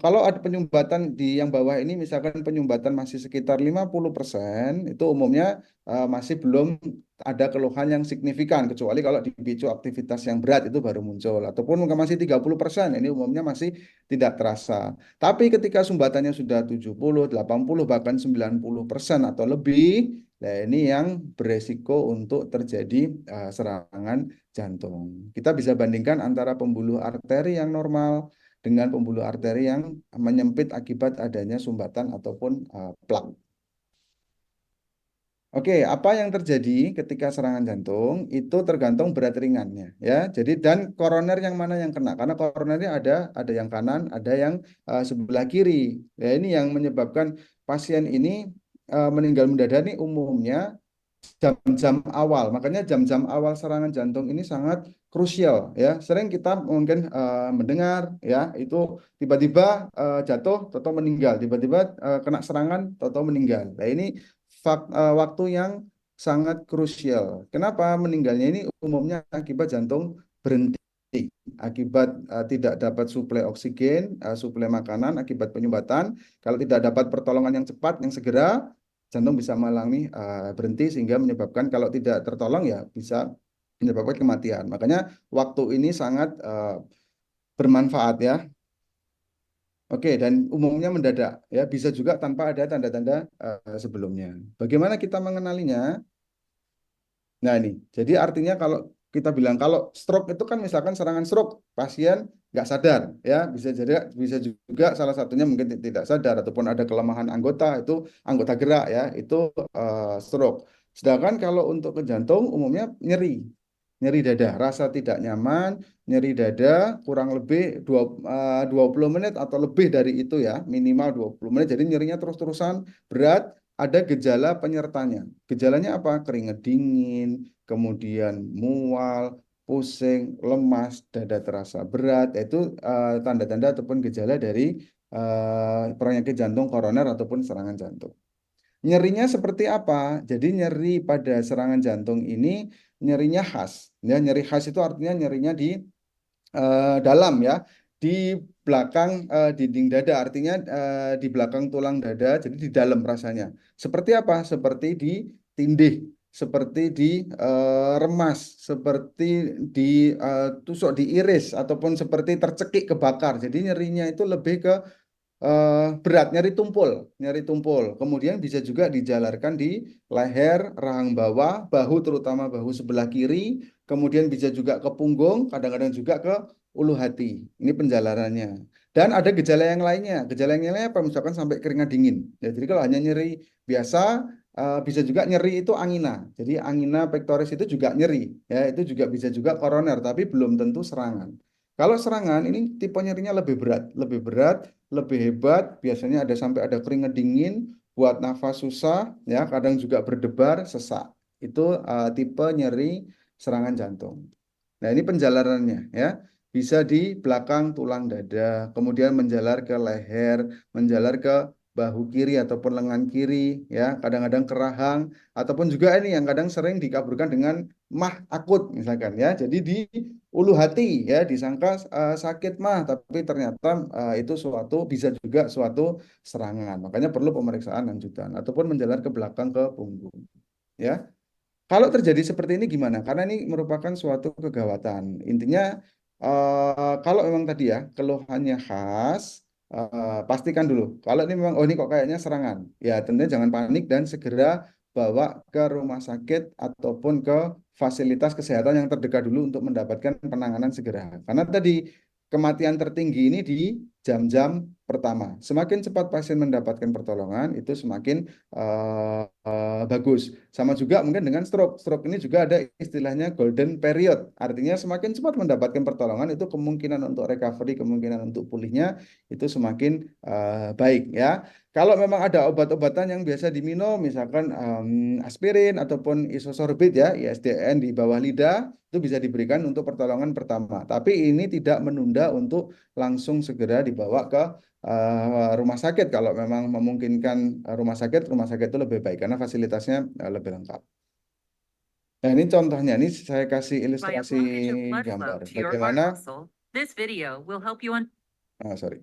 kalau ada penyumbatan di yang bawah ini, misalkan penyumbatan masih sekitar 50%, itu umumnya masih belum ada keluhan yang signifikan, kecuali kalau dipicu aktivitas yang berat itu baru muncul. Ataupun masih 30%, ini umumnya masih tidak terasa. Tapi ketika sumbatannya sudah 70, 80, bahkan 90% atau lebih, nah ini yang beresiko untuk terjadi serangan jantung. Kita bisa bandingkan antara pembuluh arteri yang normal dengan pembuluh arteri yang menyempit akibat adanya sumbatan ataupun plak. Oke, apa yang terjadi ketika serangan jantung itu tergantung berat ringannya ya. Jadi dan koroner yang mana yang kena? Karena koronernya ada yang kanan, ada yang sebelah kiri. Ya ini yang menyebabkan pasien ini meninggal mendadak nih umumnya jam-jam awal. Makanya jam-jam awal serangan jantung ini sangat krusial ya. Sering kita mungkin mendengar ya itu tiba-tiba jatuh atau meninggal, tiba-tiba kena serangan atau meninggal. Nah, ini waktu yang sangat krusial. Kenapa meninggalnya ini umumnya akibat jantung berhenti, akibat tidak dapat suplai oksigen, suplai makanan, akibat penyumbatan. Kalau tidak dapat pertolongan yang cepat, yang segera, jantung bisa mengalami berhenti sehingga menyebabkan kalau tidak tertolong ya bisa menyebabkan kematian. Makanya waktu ini sangat bermanfaat ya. Oke, dan umumnya mendadak ya, bisa juga tanpa ada tanda-tanda sebelumnya. Bagaimana kita mengenalinya? Nah ini, jadi artinya kalau kita bilang kalau stroke itu kan misalkan serangan stroke, pasien nggak sadar ya, bisa juga salah satunya mungkin tidak sadar ataupun ada kelemahan anggota itu anggota gerak ya, itu stroke. Sedangkan kalau untuk ke jantung umumnya nyeri dada, rasa tidak nyaman, nyeri dada kurang lebih 20 menit atau lebih dari itu ya, minimal 20 menit. Jadi nyerinya terus-terusan berat, ada gejala penyertanya. Gejalanya apa? Keringat dingin, kemudian mual, pusing, lemas, dada terasa berat. Itu tanda-tanda ataupun gejala dari penyakit jantung koroner ataupun serangan jantung. Nyerinya seperti apa? Jadi nyeri pada serangan jantung ini nyerinya khas. Ya, nyeri khas itu artinya nyerinya di dalam ya, di belakang dinding dada, artinya di belakang tulang dada, jadi di dalam rasanya. Seperti apa? Seperti di tindih, seperti di remas, seperti di tusuk di iris, ataupun seperti tercekik kebakar. Jadi nyerinya itu lebih ke berat, nyeri tumpul. Kemudian bisa juga dijalarkan di leher, rahang bawah, bahu, terutama bahu sebelah kiri. Kemudian bisa juga ke punggung, kadang-kadang juga ke ulu hati. Ini penjalarannya. Dan ada gejala yang lainnya. Gejala yang lainnya apa? Misalkan sampai keringat dingin. Ya, jadi kalau hanya nyeri biasa, bisa juga nyeri itu angina. Jadi angina pectoris itu juga nyeri. Ya, itu juga bisa juga koroner, tapi belum tentu serangan. Kalau serangan ini tipe nyerinya lebih berat, lebih hebat, biasanya sampai ada keringat dingin, buat nafas susah, ya kadang juga berdebar, sesak. Itu tipe nyeri serangan jantung. Nah, ini penjalarannya ya. Bisa di belakang tulang dada, kemudian menjalar ke leher, menjalar ke bahu kiri ataupun lengan kiri, ya kadang-kadang ke rahang, ataupun juga ini yang kadang sering dikaburkan dengan mah akut misalkan ya. Jadi di ulu hati ya disangka sakit mah, tapi ternyata itu bisa juga suatu serangan. Makanya perlu pemeriksaan lanjutan ataupun menjalar ke belakang ke punggung. Ya. Kalau terjadi seperti ini gimana? Karena ini merupakan suatu kegawatan. Intinya kalau memang tadi ya keluhannya khas, pastikan dulu. Kalau ini memang ini kok kayaknya serangan, ya tentunya jangan panik dan segera bawa ke rumah sakit ataupun ke fasilitas kesehatan yang terdekat dulu untuk mendapatkan penanganan segera. Karena tadi kematian tertinggi ini di jam-jam pertama. Semakin cepat pasien mendapatkan pertolongan, itu semakin bagus. Sama juga mungkin dengan stroke. Stroke ini juga ada istilahnya golden period. Artinya semakin cepat mendapatkan pertolongan, itu kemungkinan untuk recovery, kemungkinan untuk pulihnya itu semakin baik ya. Kalau memang ada obat-obatan yang biasa diminum, misalkan aspirin ataupun isosorbit ya, ISDN di bawah lidah, itu bisa diberikan untuk pertolongan pertama. Tapi ini tidak menunda untuk langsung segera dibawa ke rumah sakit. Kalau memang memungkinkan rumah sakit itu lebih baik karena fasilitasnya lebih lengkap. Nah, ini contohnya, ini saya kasih By a ilustrasi blockage of blood flow gambar. to your heart Bagaimana? muscle, this video will help you Sorry.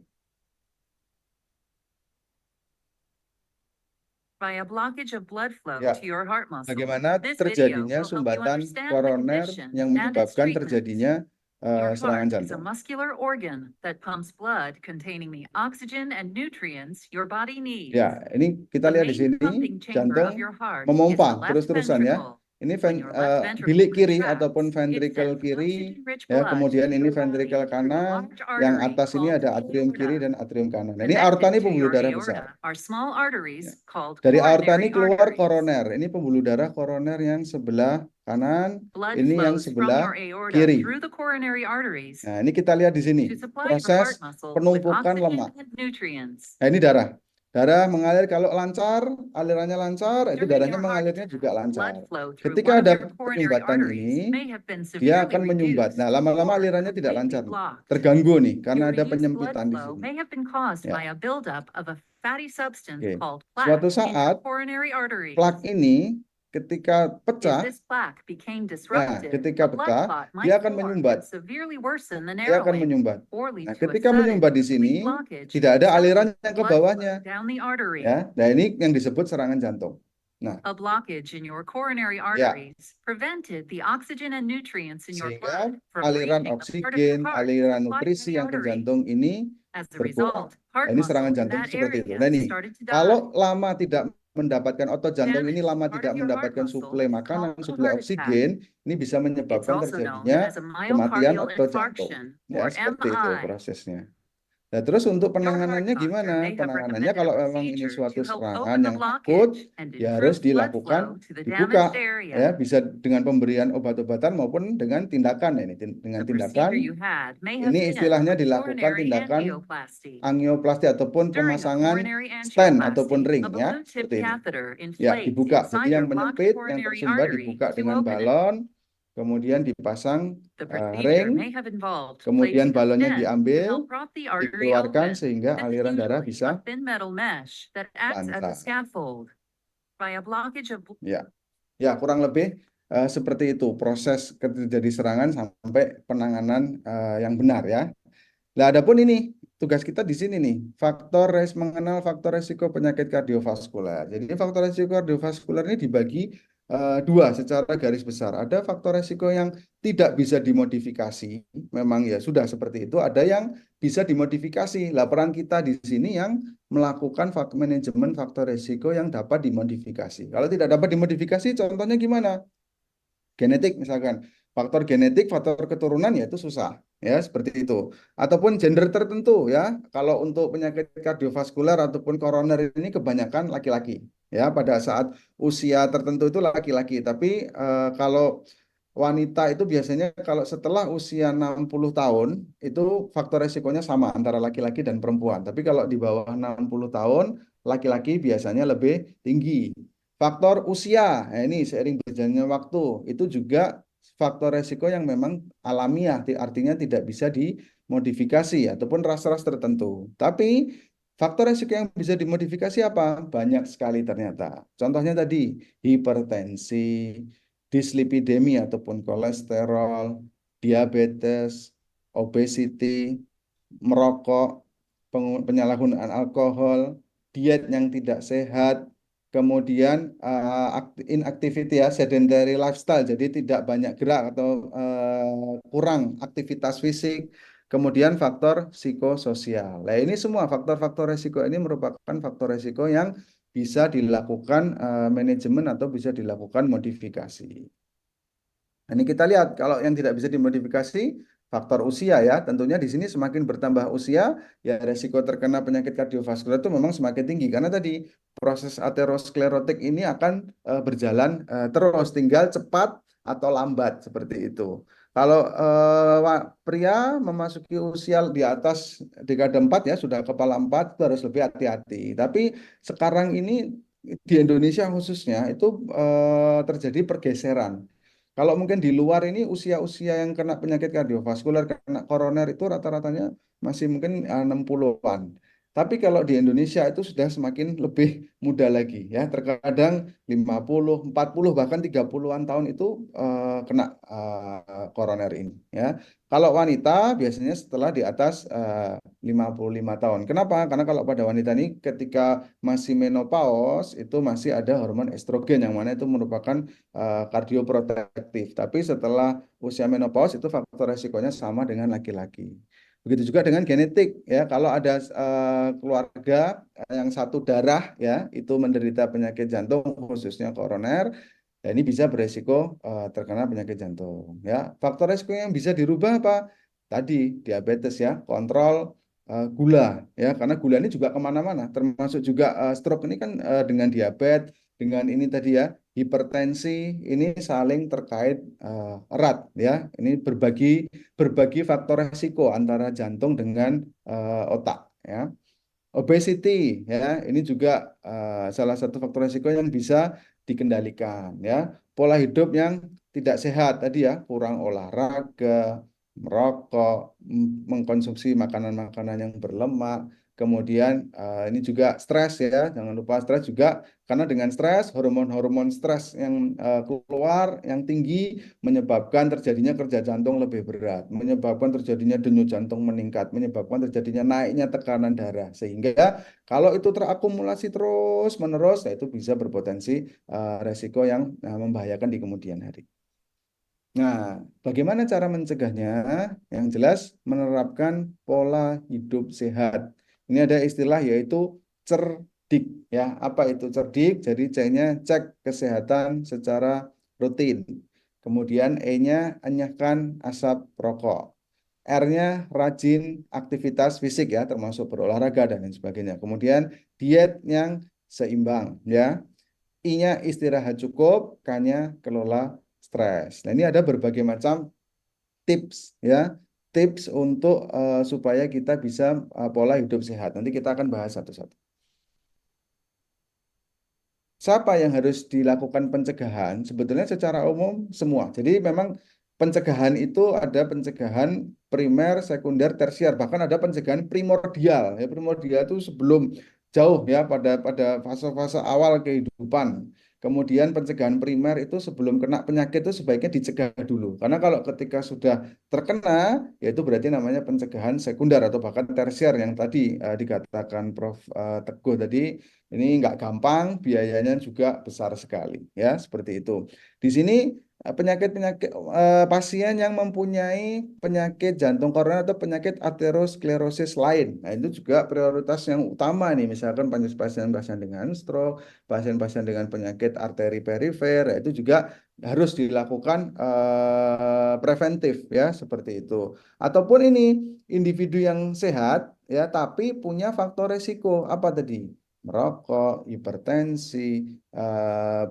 by a blockage of blood flow Ya. to your heart muscle. Bagaimana This video terjadinya will help you sumbatan understand the koroner condition yang and its menyebabkan treatment. terjadinya Your serangan heart is a jantung. muscular organ that pumps blood containing the oxygen and nutrients your body needs. Ya, ini kita The lihat di main sini pumping chamber of jantung your heart is the memompa left terus-terusan ya. ventricle. Ini When your left ventricle bilik kiri contracts, ataupun it ventricle sends kiri oxygen-rich ya, blood kemudian to ini your body ventricle through a kanan, large yang artery atas ini called ada atrium kiri aorta. dan atrium kanan. Nah, ini aorta Connected ini to pembuluh your darah aorta besar. are small arteries Ya. called Dari aorta ini coronary keluar arteries. koroner. Ini pembuluh darah koroner yang sebelah kanan, Blood ini yang flows from your sebelah aorta kiri. through the coronary arteries Nah, ini kita lihat di sini to supply your proses heart muscle with penumpukan oxygen lemak. and nutrients. Nah, ini darah. Darah mengalir kalau lancar, alirannya lancar, itu During darahnya your heart mengalirnya attack, juga lancar. blood flow through Ketika one of ada your coronary penyumbatan arteries ini, may have been dia severely akan menyumbat. reduced Nah, lama-lama or alirannya tidak lancar completely nih. blocked. Terganggu nih The karena ada reduced blood penyempitan di flow sini. may have been caused Ya. by a buildup of a fatty substance Oke. called Suatu plaque in your saat coronary arteries. plak ini ketika If pecah, this plaque became nah disrupted, ketika a blood pecah, clot dia might akan form menyumbat. and severely worsen the Dia akan narrowing menyumbat. or lead Nah, to a ketika sudden menyumbat di complete sini, blockage, tidak ada aliran stopping yang ke blood flow bawahnya. down the artery. Ya, nah ini yang disebut serangan jantung. Nah, A blockage in your coronary ya, arteries prevented the oxygen and nutrients in your sehingga blood from aliran reaching the part of your oksigen, heart aliran supplied by nutrisi the yang ke artery. jantung ini As a berkurang. result, heart Nah, ini muscle serangan in jantung that seperti itu. area Nah, ini started to kalau die. lama tidak mendapatkan otot jantung ini Damage to lama part tidak of your heart mendapatkan muscle suplai is makanan, called suplai heart attack. oksigen, ini bisa It's menyebabkan also known terjadinya as a kematian myocardial otot jantung. infarction Ya, or seperti itu MI. prosesnya. Nah, terus untuk Your heart penanganannya doctor gimana? may have Penanganannya recommended kalau a memang ini procedure suatu to help serangan open the yang akut, blockage and ya harus improve blood flow dilakukan, to the dibuka, damaged area. ya bisa dengan pemberian obat-obatan maupun dengan tindakan. Nah, ini dengan The procedure you tindakan had may have ini been istilahnya a dilakukan coronary tindakan angioplasty. angioplasti ataupun During a pemasangan coronary stent ataupun angioplasty, ring a ya, balloon-tipped seperti ini. catheter Ya, inflates dibuka. Jadi inside yang your blocked menyempit, yang coronary tersumbat artery dibuka to dengan open it. balon, kemudian dipasang The procedure ring, may have involved kemudian placing a balonnya stent to diambil, help prop the artery dikeluarkan open. sehingga This is aliran darah usually bisa a thin metal mesh that acts as a lancar. scaffold. By a blockage of Ya, ya kurang lebih seperti itu proses terjadi serangan sampai penanganan yang benar ya. Nah, adapun ini tugas kita di sini nih, mengenal faktor resiko penyakit kardiovaskular. Jadi faktor resiko kardiovaskular ini dibagi dua secara garis besar. Ada faktor resiko yang tidak bisa dimodifikasi, memang ya sudah seperti itu. Ada yang bisa dimodifikasi. Lah peran kita di sini yang melakukan manajemen faktor resiko yang dapat dimodifikasi. Kalau tidak dapat dimodifikasi, contohnya gimana? Genetik misalkan. Faktor genetik, faktor keturunan ya itu susah. Ya, seperti itu. Ataupun gender tertentu ya. Kalau untuk penyakit kardiovaskular ataupun koroner ini kebanyakan laki-laki. Ya, pada saat usia tertentu itu laki-laki. Tapi kalau wanita itu biasanya kalau setelah usia 60 tahun itu faktor resikonya sama antara laki-laki dan perempuan. Tapi kalau di bawah 60 tahun laki-laki biasanya lebih tinggi. Faktor usia, nah ini seiring berjalannya waktu itu juga faktor resiko yang memang alamiah, artinya tidak bisa dimodifikasi ataupun ras-ras tertentu. Tapi faktor resiko yang bisa dimodifikasi apa? Banyak sekali ternyata. Contohnya tadi hipertensi, dislipidemi ataupun kolesterol, diabetes, obesity, merokok, penyalahgunaan alkohol, diet yang tidak sehat, kemudian inactivity ya, sedentary lifestyle, jadi tidak banyak gerak atau kurang aktivitas fisik, kemudian faktor psikososial. Nah, ini semua faktor-faktor resiko ini merupakan faktor resiko yang bisa dilakukan manajemen atau bisa dilakukan modifikasi. Nah, ini kita lihat kalau yang tidak bisa dimodifikasi faktor usia ya, tentunya di sini semakin bertambah usia ya resiko terkena penyakit kardiovaskular itu memang semakin tinggi karena tadi proses aterosklerotik ini akan berjalan terus, tinggal cepat atau lambat seperti itu. Kalau pria memasuki usia di atas dekade 4 ya sudah kepala 4 itu harus lebih hati-hati. Tapi sekarang ini di Indonesia khususnya itu terjadi pergeseran. Kalau mungkin di luar ini usia-usia yang kena penyakit kardiovaskular, kena koroner itu rata-ratanya masih mungkin 60-an. Tapi kalau di Indonesia itu sudah semakin lebih muda lagi ya. Terkadang 50, 40 bahkan 30-an tahun itu kena koroner ini ya. Kalau wanita biasanya setelah di atas 55 tahun. Kenapa? Karena kalau pada wanita ini ketika masih menopause itu masih ada hormon estrogen yang mana itu merupakan kardioprotektif. Tapi setelah usia menopause itu faktor resikonya sama dengan laki-laki. Begitu juga dengan genetik ya. Kalau ada keluarga yang satu darah ya itu menderita penyakit jantung khususnya koroner, ya ini bisa beresiko terkena penyakit jantung ya. Faktor resiko yang bisa dirubah apa? Tadi diabetes ya, kontrol gula ya, karena gula ini juga kemana-mana, termasuk juga stroke ini kan dengan diabetes, dengan ini tadi ya hipertensi ini saling terkait erat ya. Ini berbagi faktor resiko antara jantung dengan otak ya. Obesity ya, ini juga salah satu faktor resiko yang bisa dikendalikan ya. Pola hidup yang tidak sehat tadi ya, kurang olahraga, merokok, mengkonsumsi makanan-makanan yang berlemak, kemudian ini juga stres ya, jangan lupa stres juga karena dengan stres hormon-hormon stres yang keluar yang tinggi menyebabkan terjadinya kerja jantung lebih berat, menyebabkan terjadinya denyut jantung meningkat, menyebabkan terjadinya naiknya tekanan darah sehingga kalau itu terakumulasi terus-menerus ya itu bisa berpotensi resiko yang membahayakan di kemudian hari. Nah, bagaimana cara mencegahnya? Yang jelas menerapkan pola hidup sehat. Ini ada istilah yaitu cerdik ya. Apa itu cerdik? Jadi C-nya cek kesehatan secara rutin. Kemudian E-nya enyahkan asap rokok. R-nya rajin aktivitas fisik ya, termasuk berolahraga dan lain sebagainya. Kemudian diet yang seimbang ya. I-nya istirahat cukup, K-nya kelola stres. Nah, ini ada berbagai macam tips ya, tips untuk supaya kita bisa pola hidup sehat. Nanti kita akan bahas satu-satu. Siapa yang harus dilakukan pencegahan? Sebetulnya secara umum semua. Jadi memang pencegahan itu ada pencegahan primer, sekunder, tersier, bahkan ada pencegahan primordial. Ya, primordial itu sebelum jauh ya pada fase-fase awal kehidupan. Kemudian pencegahan primer itu sebelum kena penyakit itu sebaiknya dicegah dulu. Karena kalau ketika sudah terkena, ya itu berarti namanya pencegahan sekunder atau bahkan tersier yang tadi dikatakan Prof. Teguh tadi. Ini nggak gampang, biayanya juga besar sekali, ya seperti itu. Di sini penyakit-penyakit pasien yang mempunyai penyakit jantung koroner atau penyakit aterosklerosis lain. Nah, itu juga prioritas yang utama nih, misalkan pasien-pasien dengan stroke, pasien-pasien dengan penyakit arteri perifer, itu juga harus dilakukan preventif ya, seperti itu. Ataupun ini individu yang sehat ya, tapi punya faktor resiko apa tadi? Merokok, hipertensi,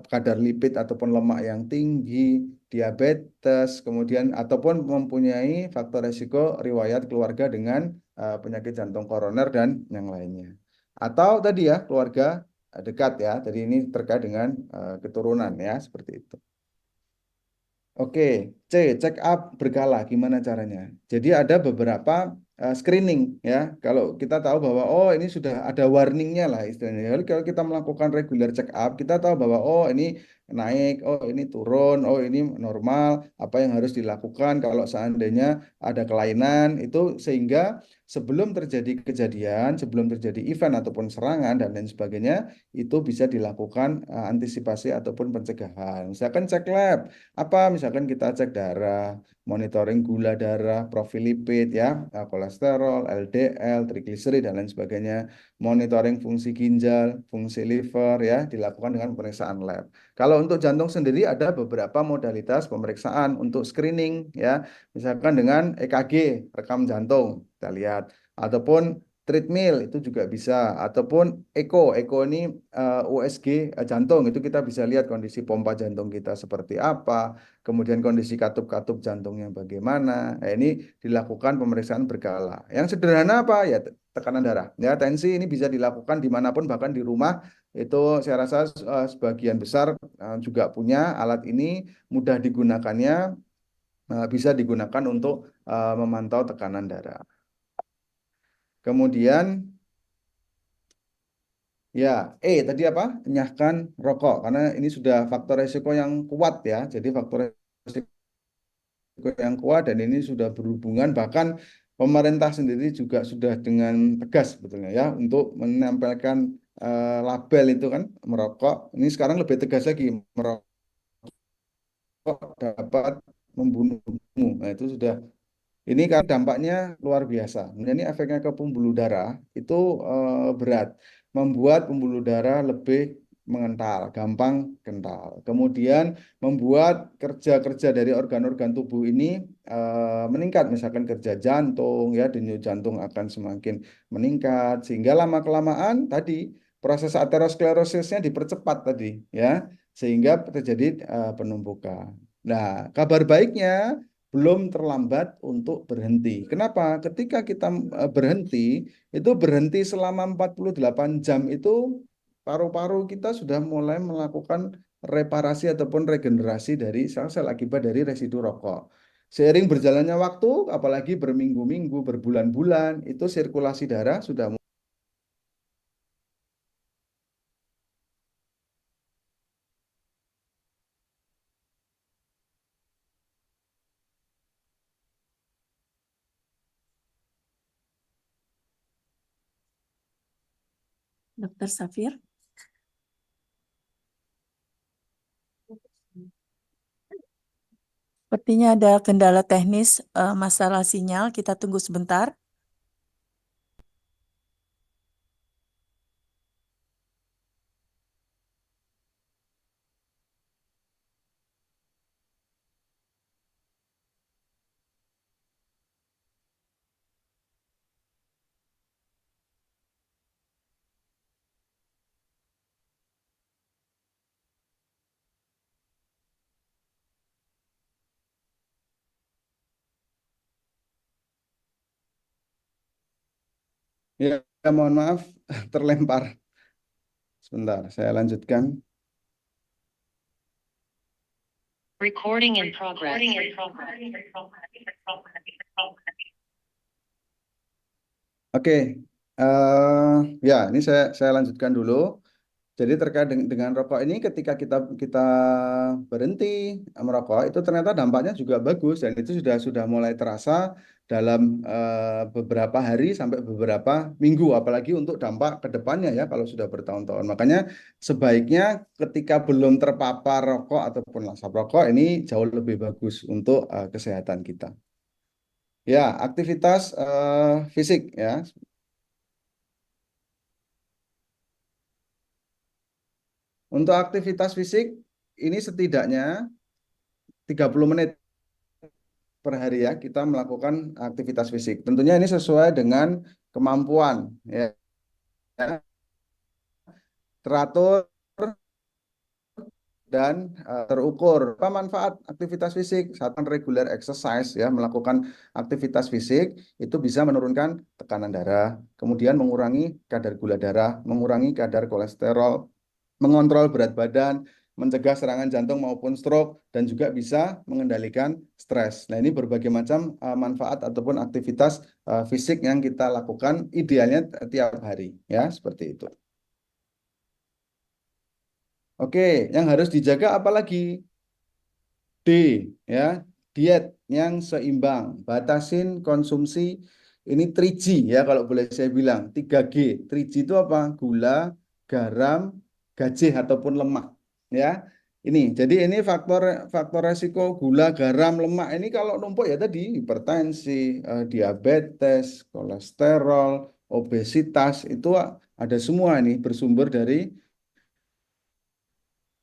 kadar lipid ataupun lemak yang tinggi, diabetes, kemudian ataupun mempunyai faktor risiko riwayat keluarga dengan penyakit jantung koroner dan yang lainnya. Atau tadi ya keluarga dekat ya. Jadi ini terkait dengan keturunan ya, seperti itu. Oke, check up berkala gimana caranya? Jadi ada beberapa screening ya. Kalau kita tahu bahwa oh ini sudah ada warningnya lah istilahnya. Jadi kalau kita melakukan regular check up, kita tahu bahwa oh ini naik, oh ini turun, oh ini normal. Apa yang harus dilakukan kalau seandainya ada kelainan itu, sehingga sebelum terjadi kejadian, sebelum terjadi event ataupun serangan dan lain sebagainya, itu bisa dilakukan antisipasi ataupun pencegahan. Misalkan cek lab. Apa misalkan kita cek darah, monitoring gula darah, profil lipid ya, kolesterol, LDL, trigliserid dan lain sebagainya, monitoring fungsi ginjal, fungsi liver ya, dilakukan dengan pemeriksaan lab. Kalau untuk jantung sendiri ada beberapa modalitas pemeriksaan untuk screening ya, misalkan dengan EKG, rekam jantung, kita lihat, ataupun treadmill itu juga bisa, ataupun echo ini USG jantung, itu kita bisa lihat kondisi pompa jantung kita seperti apa, kemudian kondisi katup-katup jantungnya bagaimana. Nah, ini dilakukan pemeriksaan berkala. Yang sederhana apa ya, tekanan darah ya, tensi ini bisa dilakukan dimanapun, bahkan di rumah itu saya rasa sebagian besar juga punya alat ini, mudah digunakannya, bisa digunakan untuk memantau tekanan darah. Kemudian ya, tadi apa? Enyahkan rokok, karena ini sudah faktor resiko yang kuat ya. Jadi faktor resiko yang kuat dan ini sudah berhubungan, bahkan pemerintah sendiri juga sudah dengan tegas sebetulnya ya untuk menempelkan label itu kan, merokok. Ini sekarang lebih tegas lagi, merokok dapat membunuhmu. Nah, itu sudah. Ini kan dampaknya luar biasa. Ini efeknya ke pembuluh darah itu berat, membuat pembuluh darah lebih mengental, gampang kental. Kemudian membuat kerja-kerja dari organ-organ tubuh ini meningkat, misalkan kerja jantung ya, denyut jantung akan semakin meningkat, sehingga lama-kelamaan tadi proses aterosklerosisnya dipercepat tadi ya, sehingga terjadi penumpukan. Nah, kabar baiknya belum terlambat untuk berhenti. Kenapa? Ketika kita berhenti, itu berhenti selama 48 jam itu paru-paru kita sudah mulai melakukan reparasi ataupun regenerasi dari sel-sel akibat dari residu rokok. Seiring berjalannya waktu, apalagi berminggu-minggu, berbulan-bulan, itu sirkulasi darah sudah. Dr. Safir. Sepertinya ada kendala teknis, masalah sinyal. Kita tunggu sebentar. Ya, mohon maaf, terlempar. Sebentar, saya lanjutkan. Recording in progress. Oke, ya ini saya lanjutkan dulu. Jadi terkait dengan rokok ini ketika kita berhenti merokok itu ternyata dampaknya juga bagus dan itu sudah mulai terasa dalam beberapa hari sampai beberapa minggu, apalagi untuk dampak ke depannya ya kalau sudah bertahun-tahun. Makanya sebaiknya ketika belum terpapar rokok ataupun asap rokok ini jauh lebih bagus untuk kesehatan kita. Ya, aktivitas fisik ya. Untuk aktivitas fisik ini setidaknya 30 menit per hari ya kita melakukan aktivitas fisik. Tentunya ini sesuai dengan kemampuan ya, teratur dan terukur. Apa manfaat aktivitas fisik? Satu, regular exercise ya, melakukan aktivitas fisik itu bisa menurunkan tekanan darah, kemudian mengurangi kadar gula darah, mengurangi kadar kolesterol, mengontrol berat badan, mencegah serangan jantung maupun stroke, dan juga bisa mengendalikan stres. Nah, ini berbagai macam manfaat ataupun aktivitas fisik yang kita lakukan idealnya tiap hari ya, seperti itu. Oke, yang harus dijaga apalagi? D ya, diet yang seimbang, batasin konsumsi ini 3G ya kalau boleh saya bilang, 3G. 3G itu apa? Gula, garam, gajih ataupun lemak ya. Jadi ini faktor resiko gula, garam, lemak ini kalau numpuk ya tadi hipertensi, diabetes, kolesterol, obesitas itu ada semua ini bersumber dari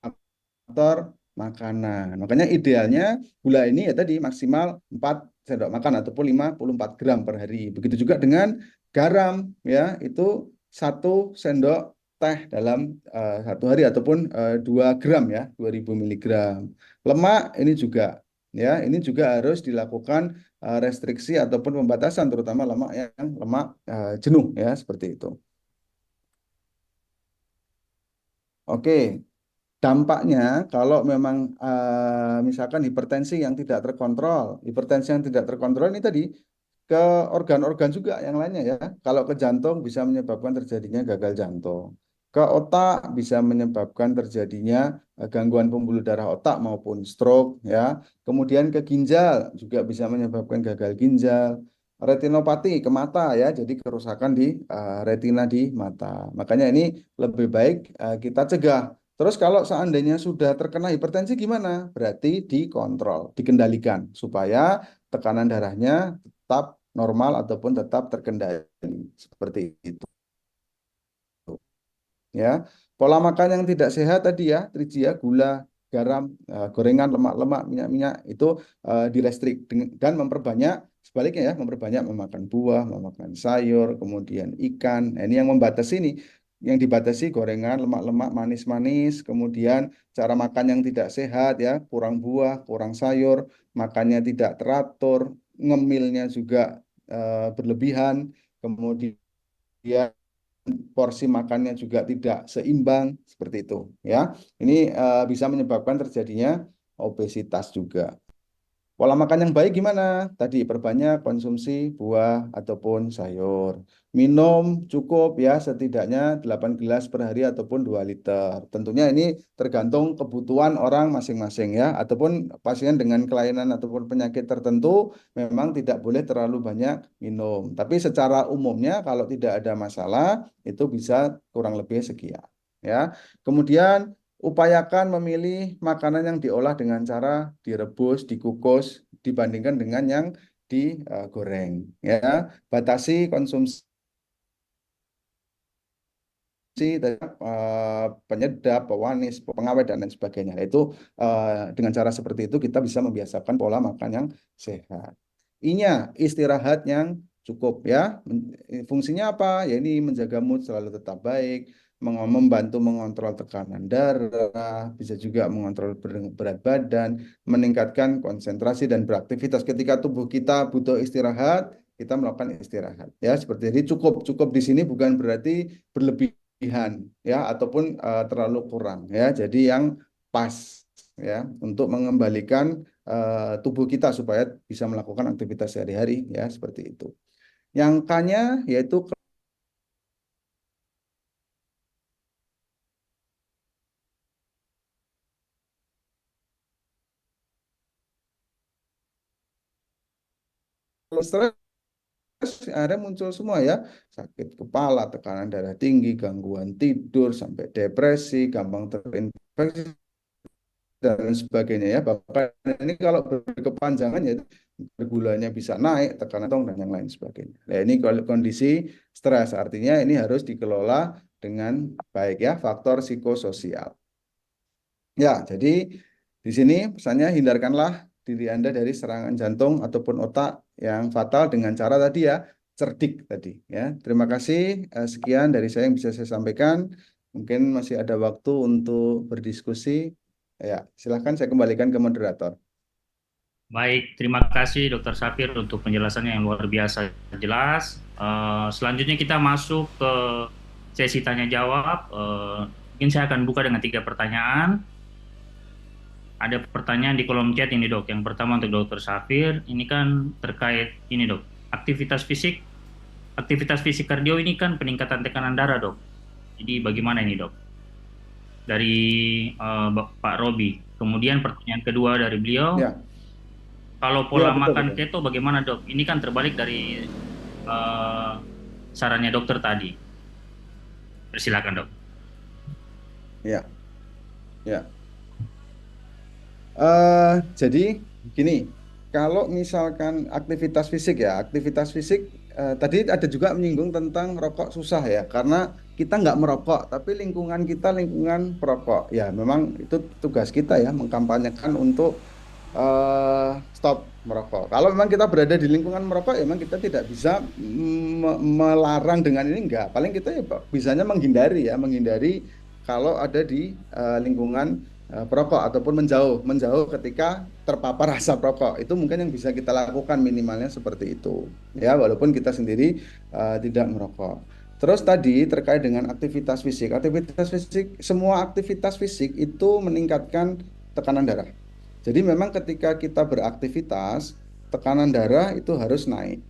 faktor makanan. Makanya idealnya gula ini ya tadi maksimal 4 sendok makan ataupun 54 gram per hari. Begitu juga dengan garam ya, itu 1 sendok teh dalam satu hari ataupun 2 gram ya, 2000 miligram. Lemak ini juga harus dilakukan restriksi ataupun pembatasan terutama lemak yang lemak jenuh ya, seperti itu. Oke. Dampaknya kalau memang misalkan hipertensi yang tidak terkontrol ini tadi ke organ-organ juga yang lainnya ya. Kalau ke jantung bisa menyebabkan terjadinya gagal jantung. Ke otak bisa menyebabkan terjadinya gangguan pembuluh darah otak maupun stroke ya. Kemudian ke ginjal juga bisa menyebabkan gagal ginjal. Retinopati ke mata ya, jadi kerusakan di retina di mata. Makanya ini lebih baik kita cegah. Terus kalau seandainya sudah terkena hipertensi gimana? Berarti dikontrol, dikendalikan supaya tekanan darahnya tetap normal ataupun tetap terkendali. Seperti itu. Ya, pola makan yang tidak sehat tadi ya, 3G ya, gula, garam, gorengan, lemak-lemak, minyak-minyak itu direstrik dan memperbanyak sebaliknya ya, memperbanyak memakan buah, memakan sayur, kemudian ikan. Nah, ini yang membatasi ini, yang dibatasi gorengan, lemak-lemak, manis-manis, kemudian cara makan yang tidak sehat ya, kurang buah, kurang sayur, makannya tidak teratur, ngemilnya juga berlebihan, kemudian porsi makannya juga tidak seimbang seperti itu ya. Ini bisa menyebabkan terjadinya obesitas juga. Pola makan yang baik gimana? Tadi perbanyak konsumsi buah ataupun sayur. Minum cukup ya setidaknya 8 gelas per hari ataupun 2 liter. Tentunya ini tergantung kebutuhan orang masing-masing ya. Ataupun pasien dengan kelainan ataupun penyakit tertentu memang tidak boleh terlalu banyak minum. Tapi secara umumnya kalau tidak ada masalah itu bisa kurang lebih sekian ya. Kemudian upayakan memilih makanan yang diolah dengan cara direbus, dikukus, dibandingkan dengan yang digoreng. Ya, batasi konsumsi penyedap, pewanis, pengawet dan lain sebagainya. Itu dengan cara seperti itu kita bisa membiasakan pola makan yang sehat. I-nya istirahat yang cukup ya. Fungsinya apa? Ya ini menjaga mood selalu tetap baik, membantu mengontrol tekanan darah, bisa juga mengontrol berat badan, meningkatkan konsentrasi dan beraktivitas. Ketika tubuh kita butuh istirahat, kita melakukan istirahat. Ya, seperti ini cukup di sini bukan berarti berlebihan ya ataupun terlalu kurang ya. Jadi yang pas ya untuk mengembalikan tubuh kita supaya bisa melakukan aktivitas sehari-hari ya seperti itu. Yang K-nya yaitu stres akhirnya muncul semua ya, sakit kepala, tekanan darah tinggi, gangguan tidur, sampai depresi, gampang terinfeksi dan sebagainya ya. Bahkan ini kalau berkepanjangan ya gulanya bisa naik, tekanan jantung dan yang lain sebagainya. Nah, ini kalau kondisi stres artinya ini harus dikelola dengan baik ya, faktor psikososial. Ya, jadi di sini pesannya hindarkanlah diri Anda dari serangan jantung ataupun otak yang fatal dengan cara tadi ya, cerdik tadi ya. Terima kasih. Sekian dari saya yang bisa saya sampaikan. Mungkin masih ada waktu untuk berdiskusi. Ya, silahkan saya kembalikan ke moderator. Baik, terima kasih Dr. Safir untuk penjelasannya yang luar biasa jelas. Selanjutnya kita masuk ke sesi tanya jawab. Mungkin saya akan buka dengan 3 pertanyaan. Ada pertanyaan di kolom chat ini dok. Yang pertama untuk Dr. Safir, ini kan terkait ini dok, aktivitas fisik. Aktivitas fisik kardio ini kan peningkatan tekanan darah dok. Jadi bagaimana ini dok? Dari Pak Robi. Kemudian pertanyaan kedua dari beliau. Ya. Kalau pola betul, makan betul. keto bagaimana dok? Ini kan terbalik dari sarannya dokter tadi. Persilakan dok. Ya. Ya. Jadi gini, kalau misalkan aktivitas fisik ya, aktivitas fisik tadi ada juga menyinggung tentang rokok susah ya, karena kita nggak merokok, tapi lingkungan kita lingkungan perokok. Ya, memang itu tugas kita ya, mengkampanyekan untuk stop merokok. Kalau memang kita berada di lingkungan merokok, ya memang kita tidak bisa melarang dengan ini enggak. Paling kita ya bisanya menghindari ya, menghindari kalau ada di lingkungan perokok ataupun menjauh ketika terpapar asap rokok. Itu mungkin yang bisa kita lakukan minimalnya seperti itu. Ya, walaupun kita sendiri tidak merokok. Terus tadi terkait dengan aktivitas fisik. Aktivitas fisik, semua aktivitas fisik itu meningkatkan tekanan darah. Jadi memang ketika kita beraktivitas, tekanan darah itu harus naik.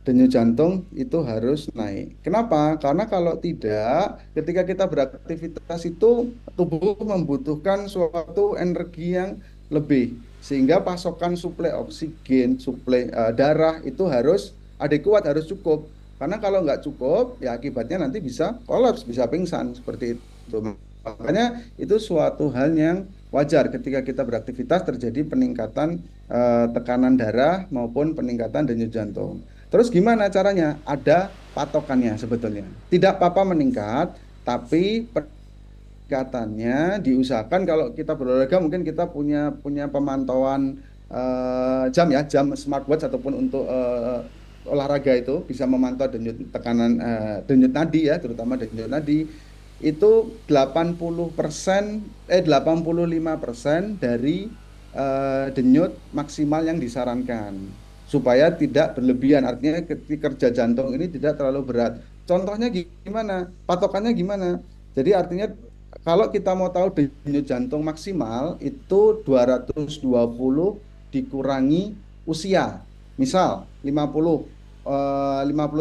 Denyut jantung itu harus naik. Kenapa? Karena kalau tidak, ketika kita beraktivitas itu tubuh membutuhkan suatu energi yang lebih, sehingga pasokan suplai oksigen, suplai darah itu harus adekuat, harus cukup. Karena kalau nggak cukup, ya akibatnya nanti bisa kolaps, bisa pingsan seperti itu. Makanya itu suatu hal yang wajar ketika kita beraktivitas terjadi peningkatan tekanan darah maupun peningkatan denyut jantung. Terus gimana caranya? Ada patokannya sebetulnya. Tidak apa-apa meningkat, tapi peningkatannya diusahakan kalau kita berolahraga mungkin kita punya pemantauan jam ya, jam smartwatch ataupun untuk olahraga itu bisa memantau denyut tekanan denyut nadi ya, terutama denyut nadi. Itu 85% dari denyut maksimal yang disarankan supaya tidak berlebihan, artinya kerja jantung ini tidak terlalu berat. Contohnya gimana? Patokannya gimana? Jadi artinya kalau kita mau tahu denyut jantung maksimal itu 220 dikurangi usia. Misal 50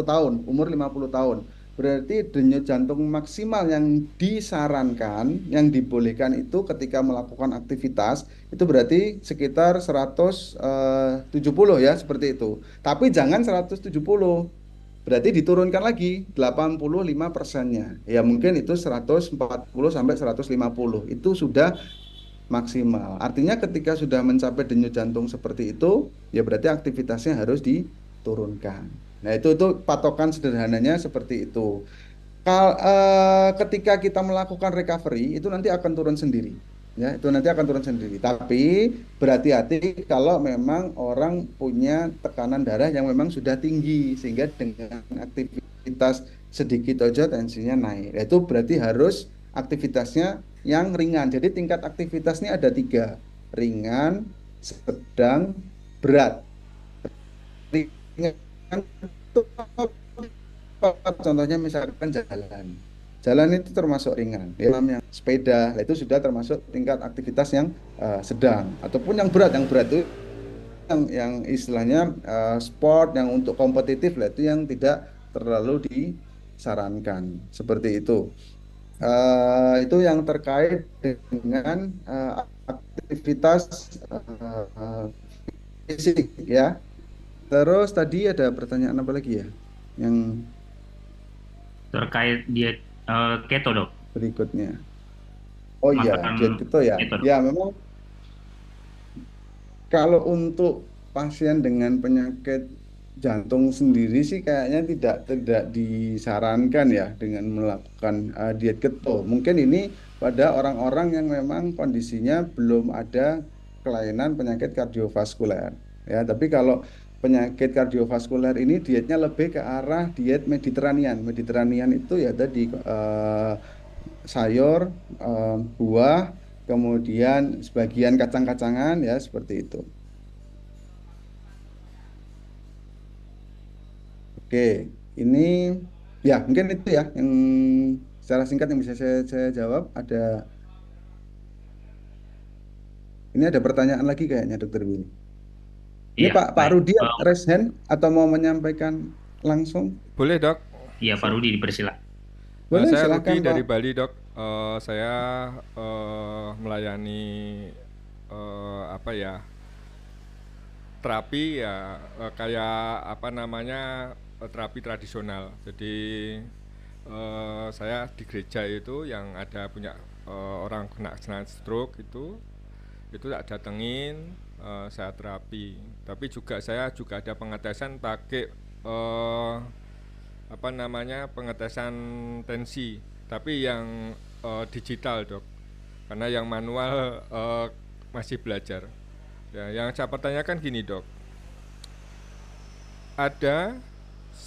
tahun, umur 50 tahun. Berarti denyut jantung maksimal yang disarankan, yang dibolehkan itu ketika melakukan aktivitas, itu berarti sekitar 170 ya, seperti itu. Tapi jangan 170, berarti diturunkan lagi 85%-nya. Ya mungkin itu 140 sampai 150, itu sudah maksimal. Artinya ketika sudah mencapai denyut jantung seperti itu, ya berarti aktivitasnya harus diturunkan. Nah, itu patokan sederhananya seperti itu. Ketika kita melakukan recovery, itu nanti akan turun sendiri. Ya, itu nanti akan turun sendiri. Tapi berhati-hati kalau memang orang punya tekanan darah yang memang sudah tinggi, sehingga dengan aktivitas sedikit aja tensinya naik. Itu berarti harus aktivitasnya yang ringan. Jadi tingkat aktivitasnya ada 3, ringan, sedang, berat. Ringan itu contohnya misalkan jalan itu termasuk ringan ya, yang sepeda itu sudah termasuk tingkat aktivitas yang sedang, ataupun yang berat itu yang istilahnya sport yang untuk kompetitif lah, itu yang tidak terlalu disarankan seperti itu. Itu yang terkait dengan aktivitas fisik ya. Terus tadi ada pertanyaan apa lagi ya? Yang Terkait diet keto, Dok. berikutnya. Oh iya, Makan diet keto ya. keto, Dok. Ya, memang kalau untuk pasien dengan penyakit jantung sendiri sih kayaknya tidak disarankan ya dengan melakukan diet keto. Mungkin ini pada orang-orang yang memang kondisinya belum ada kelainan penyakit kardiovaskuler. Ya, tapi kalau penyakit kardiovaskuler ini dietnya lebih ke arah diet Mediterranean. Mediterranean itu ya tadi sayur, buah, kemudian sebagian kacang-kacangan ya seperti itu. Oke, ini ya mungkin itu ya yang secara singkat yang bisa saya jawab. Ini ada pertanyaan lagi kayaknya Dokter Willy. Ini Iya, Pak baik. Rudi raise hand atau mau menyampaikan langsung? Boleh dok. Iya, Pak Rudi dipersilakan. Boleh, Saya silakan Rudi dari Pak. Bali dok. Saya melayani apa ya, terapi ya, kayak apa namanya, terapi tradisional. Jadi saya di gereja itu yang ada punya orang kena stroke itu tak datengin, saya terapi. Tapi juga saya juga ada pengetesan pakai apa namanya, pengetesan tensi, tapi yang digital dok, karena yang manual masih belajar. Ya, yang saya pertanyakan gini dok,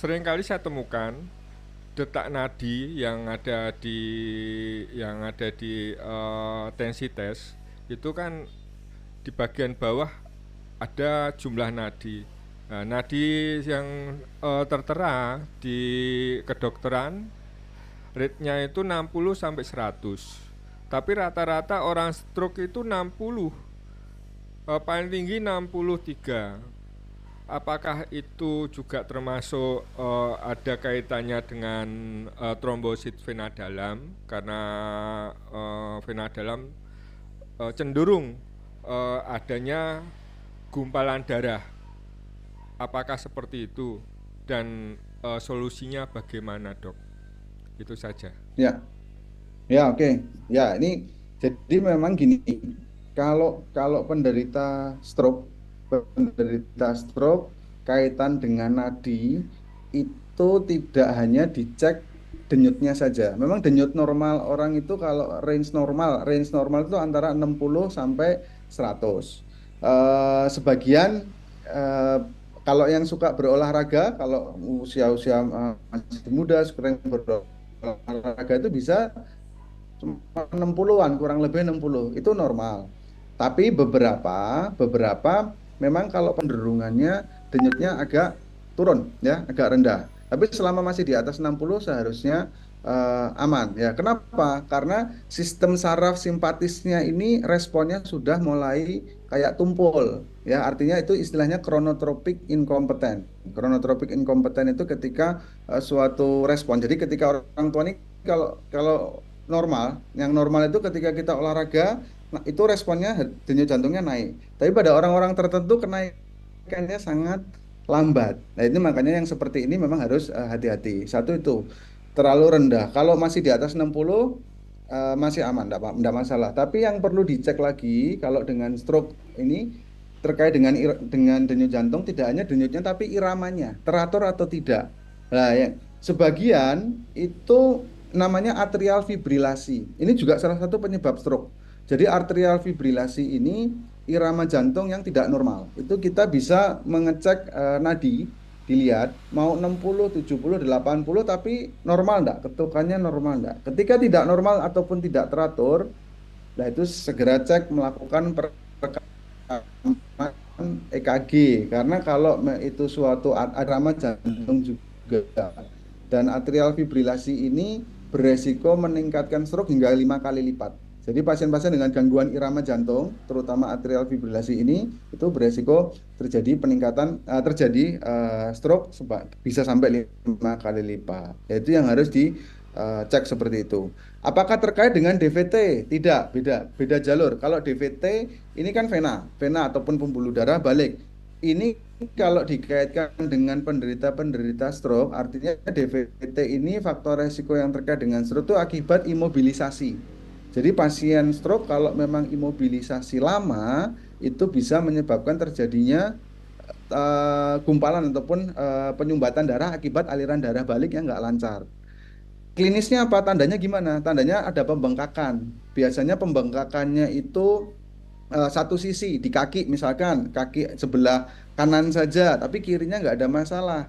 seringkali saya temukan detak nadi yang ada di tensi tes itu kan di bagian bawah ada jumlah nadi. Nah, nadi yang tertera di kedokteran rate-nya itu 60 sampai 100. Tapi rata-rata orang stroke itu 60. Paling tinggi 63. Apakah itu juga termasuk ada kaitannya dengan trombosit vena dalam, karena vena dalam cenderung adanya gumpalan darah. Apakah seperti itu dan solusinya bagaimana dok? Itu saja. Ya, oke. Ya, ini jadi memang gini. Kalau penderita stroke kaitan dengan nadi itu tidak hanya dicek denyutnya saja. Memang denyut normal orang itu kalau range normal itu antara 60 sampai 100. Sebagian kalau yang suka berolahraga, kalau usia-usia masih muda sekarang berolahraga itu bisa cuma 60-an, kurang lebih 60. Itu normal. Tapi beberapa memang kalau penderungannya denyutnya agak turun ya, agak rendah. Tapi selama masih di atas 60 seharusnya aman ya. Kenapa? Karena sistem saraf simpatisnya ini responnya sudah mulai kayak tumpul ya. Artinya itu istilahnya chronotropic incompetent. Chronotropic incompetent itu ketika suatu respon. Jadi ketika orang tua ini kalau normal, yang normal itu ketika kita olahraga, nah, itu responnya denyut jantungnya naik. Tapi pada orang-orang tertentu kenaikannya sangat lambat. Nah, ini makanya yang seperti ini memang harus hati-hati. Satu itu terlalu rendah. Kalau masih di atas 60 masih aman, enggak masalah. Tapi yang perlu dicek lagi kalau dengan stroke ini terkait dengan denyut jantung, tidak hanya denyutnya tapi iramanya teratur atau tidak. Nah, ya, sebagian itu namanya atrial fibrilasi. Ini juga salah satu penyebab stroke. Jadi atrial fibrilasi ini irama jantung yang tidak normal. Itu kita bisa mengecek nadi, dilihat mau 60, 70, 80 tapi normal enggak? Ketukannya normal enggak? Ketika tidak normal ataupun tidak teratur, nah itu segera cek melakukan perekaman EKG, karena kalau itu suatu irama jantung juga dan atrial fibrilasi ini beresiko meningkatkan stroke hingga 5 kali lipat. Jadi pasien-pasien dengan gangguan irama jantung, terutama atrial fibrilasi ini, itu beresiko terjadi stroke bisa sampai 5 kali lipat. Itu yang harus dicek seperti itu. Apakah terkait dengan DVT? Tidak, beda jalur. Kalau DVT ini kan vena ataupun pembuluh darah balik. ini kalau dikaitkan dengan penderita-penderita stroke, artinya DVT ini faktor resiko yang terkait dengan stroke itu akibat imobilisasi. Jadi pasien stroke kalau memang imobilisasi lama, itu bisa menyebabkan terjadinya gumpalan ataupun penyumbatan darah akibat aliran darah balik yang nggak lancar. Klinisnya apa? Tandanya gimana? Tandanya ada pembengkakan. Biasanya pembengkakannya itu satu sisi di kaki, misalkan kaki sebelah kanan saja, tapi kirinya nggak ada masalah.